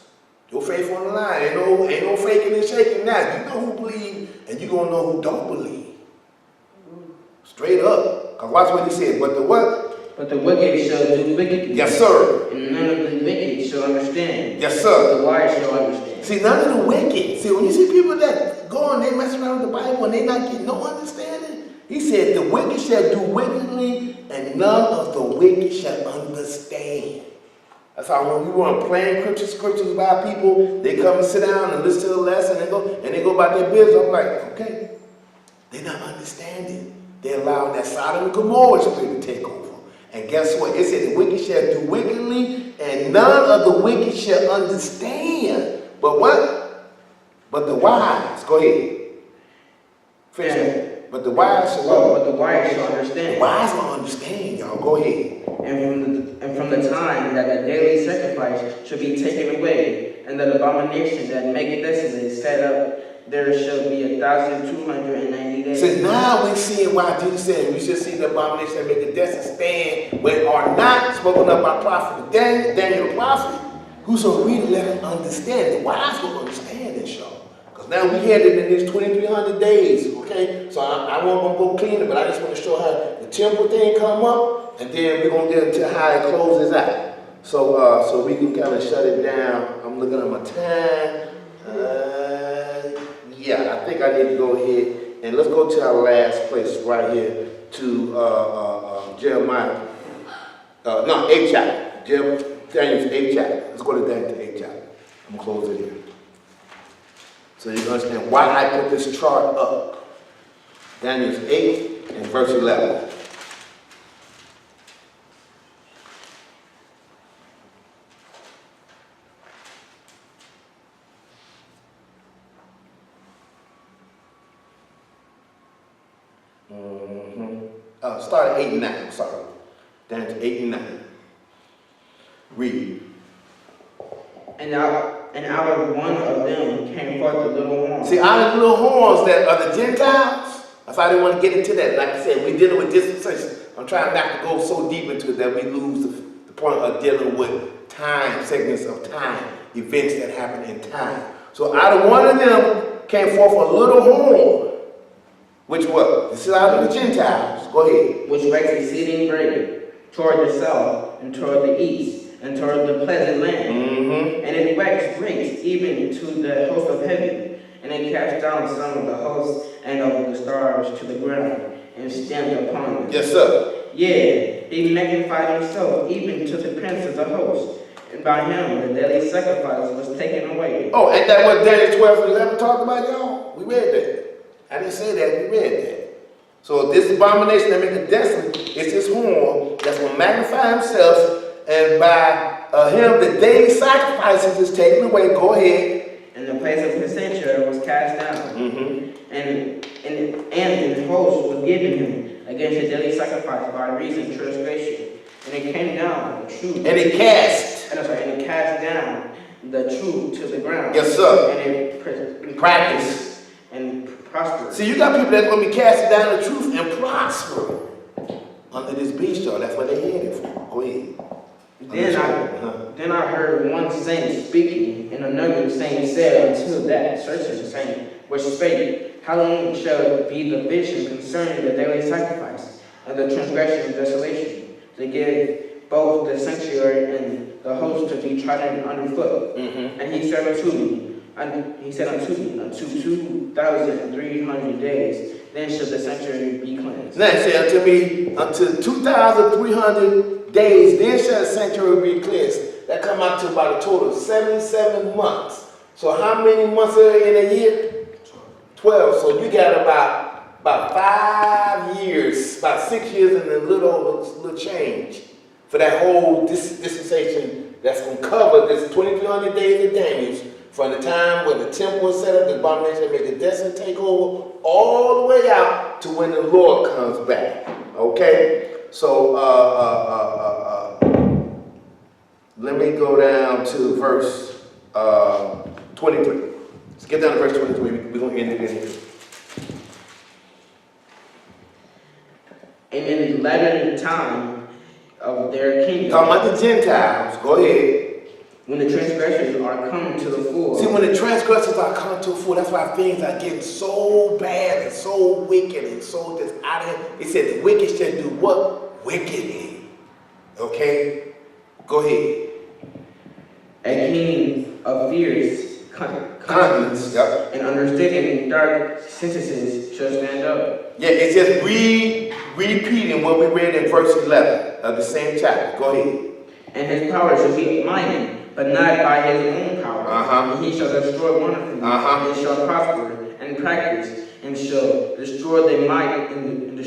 Your faith on the line. Ain't no faking and shaking now. You know who believe and you gonna know who don't believe. Straight up. Cause watch what he said. But the what? But the wicked shall do wickedly. Yes, sir. And none of the wicked shall understand. Yes, sir. But the wise shall understand. See, none of the wicked. See, when you see people that go and they mess around with the Bible and they not get no understanding, he said, the wicked shall do wickedly, and none of the wicked shall understand. That's how when we want to plan scriptures by people, they come and sit down and listen to the lesson and they go about their business. I'm like, okay, they're not understanding. They're allowing that Sodom and Gomorrah spirit to take over. And guess what? It said the wicked shall do wickedly, and none of the wicked shall understand. But what? But the wise. Go ahead. Finish that. But the wise shall what? But the wise shall understand. The wise will understand, y'all. Go ahead. And from the time that the daily sacrifice shall be taken away, and the abomination that maketh desolate is set up, there shall be 1,290 days. So now we're seeing why Jesus said we should see the abomination that make the desolate stand when are not spoken of by prophet Daniel the prophet. Whoso read let him understand. The wise will understand this, y'all. Because now we headed in these 2,300 days, okay? So I won't go clean it, but I just want to show how the temple thing come up, and then we're going to get into how it closes out. So we can kind of shut it down. I'm looking at my time. Yeah, I think I need to go ahead and let's go to our last place right here to Jeremiah. 8th chapter. Daniel's 8th chapter. Let's go to Daniel's 8th chapter. I'm going to close it here. So you can understand why I put this chart up. Daniel's 8 and verse 11. Start at 8 and 9. I'm sorry. Daniel's 8 and 9. Read. And out of one of them came forth the little horn. See, out of the little horns that are the Gentiles, that's why I didn't want to get into that. Like I said, we're dealing with dispensation. I'm trying not to go so deep into it that we lose the point of dealing with time, segments of time, events that happen in time. So out of one of them came forth a little horn. Which what? This is out of the Gentiles. Go ahead. Which waxed exceeding great, toward the south, and toward the east, and toward the pleasant land. Mm-hmm. And it waxed great, even to the host of heaven. And it cast down some of the hosts and of the stars to the ground, and stamped upon them. Yes, sir. Yea, he magnified himself even to the prince of the host, and by him the daily sacrifice was taken away. Oh, ain't that what Daniel 12:11 talked about, y'all? We read that. I didn't say that, we read that. So this abomination that make it desolate is his horn that's going to magnify himself, and by him the daily sacrifices is taken away. Go ahead. And the place of his sanctuary was cast down, and the host was given him against the daily sacrifice by reason of transgression. And it came down the truth. And it cast. And it cast down the truth to the ground. Yes, sir. And it Practice. and prospered. See, you got people that's going to be casting down the truth and prosper under this beast, y'all. That's what they headed for. Go ahead. Then I heard one saint speaking, and another saint said unto that certain saint, which spake, how long shall it be the vision concerning the daily sacrifice, and the transgression and desolation, to give both the sanctuary and the host to be trodden underfoot? And he said unto me, unto 2,300 days, then shall the sanctuary be cleansed. Now it said unto me, until 2,300 days, then shall the sanctuary be cleansed. That come out to about a total of 77 months. So how many months are in a year? 12. So you got about 5 years, about 6 years and a little change for that whole dispensation that's going to cover this 2,300 days of Daniel's, from the time when the temple was set up, the abomination make a desolate takeover, all the way out to when the Lord comes back. Okay? So let me go down to verse 23. Let's get down to verse 23. We're going to end it in here. And in the latter time of their kingdom, Talking about the Gentiles. Go ahead. when the transgressors are come to the full. See, when the transgressors are coming to the full, that's why things are getting so bad and so wicked and so just out of here. It said the wicked shall do what? Wickedly. Okay? Go ahead. A king of fierce Conscience, yep. and understanding dark sentences shall stand up. Yeah, it's just repeating what we read in verse 11 of the same chapter. Go ahead. And his power shall be mighty, but not by his own power. And he shall destroy wonderfully, and shall prosper and practice, and shall destroy the mighty and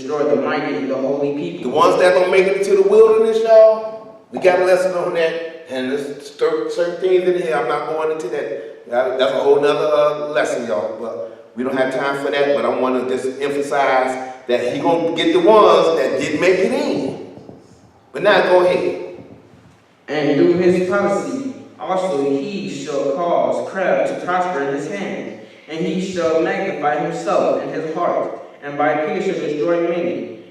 the holy people. The ones that don't make it into the wilderness, y'all, we got a lesson on that. And there's certain things in here, I'm not going into that. That's a whole nother lesson, y'all. But we don't have time for that. But I want to just emphasize that he's going to get the ones that didn't make it in. But now go ahead. And through his policy also he shall cause craft to prosper in his hand, and he shall magnify himself in his heart, and by peace shall destroy many.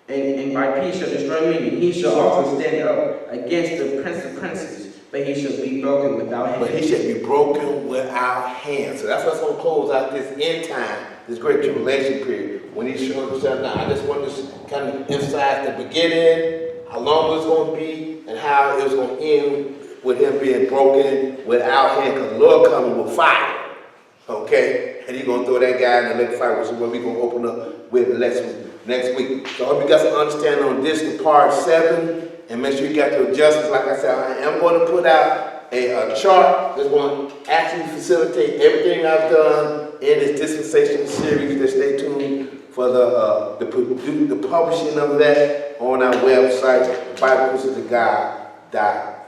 And by peace shall destroy many. He shall also stand up against the prince of princes, but he shall be broken without hands. But he shall be broken without hands. So that's what's going to close out this end time, this great tribulation period, when he shows himself. Now, I just want to kind of emphasize the beginning, how long it's going to be, and how it was going to end with him being broken without hands, because the Lord coming with fire. Okay? And he's going to throw that guy in the lake of fire, which is what we're going to open up with next week. So I hope you got some understanding on this, the part 7, and make sure you got your adjustments. Like I said, I am going to put out a chart that's going to actually facilitate everything I've done in this dispensation series. Just stay tuned for the publishing of that on our website, BibleChristosofGod.com.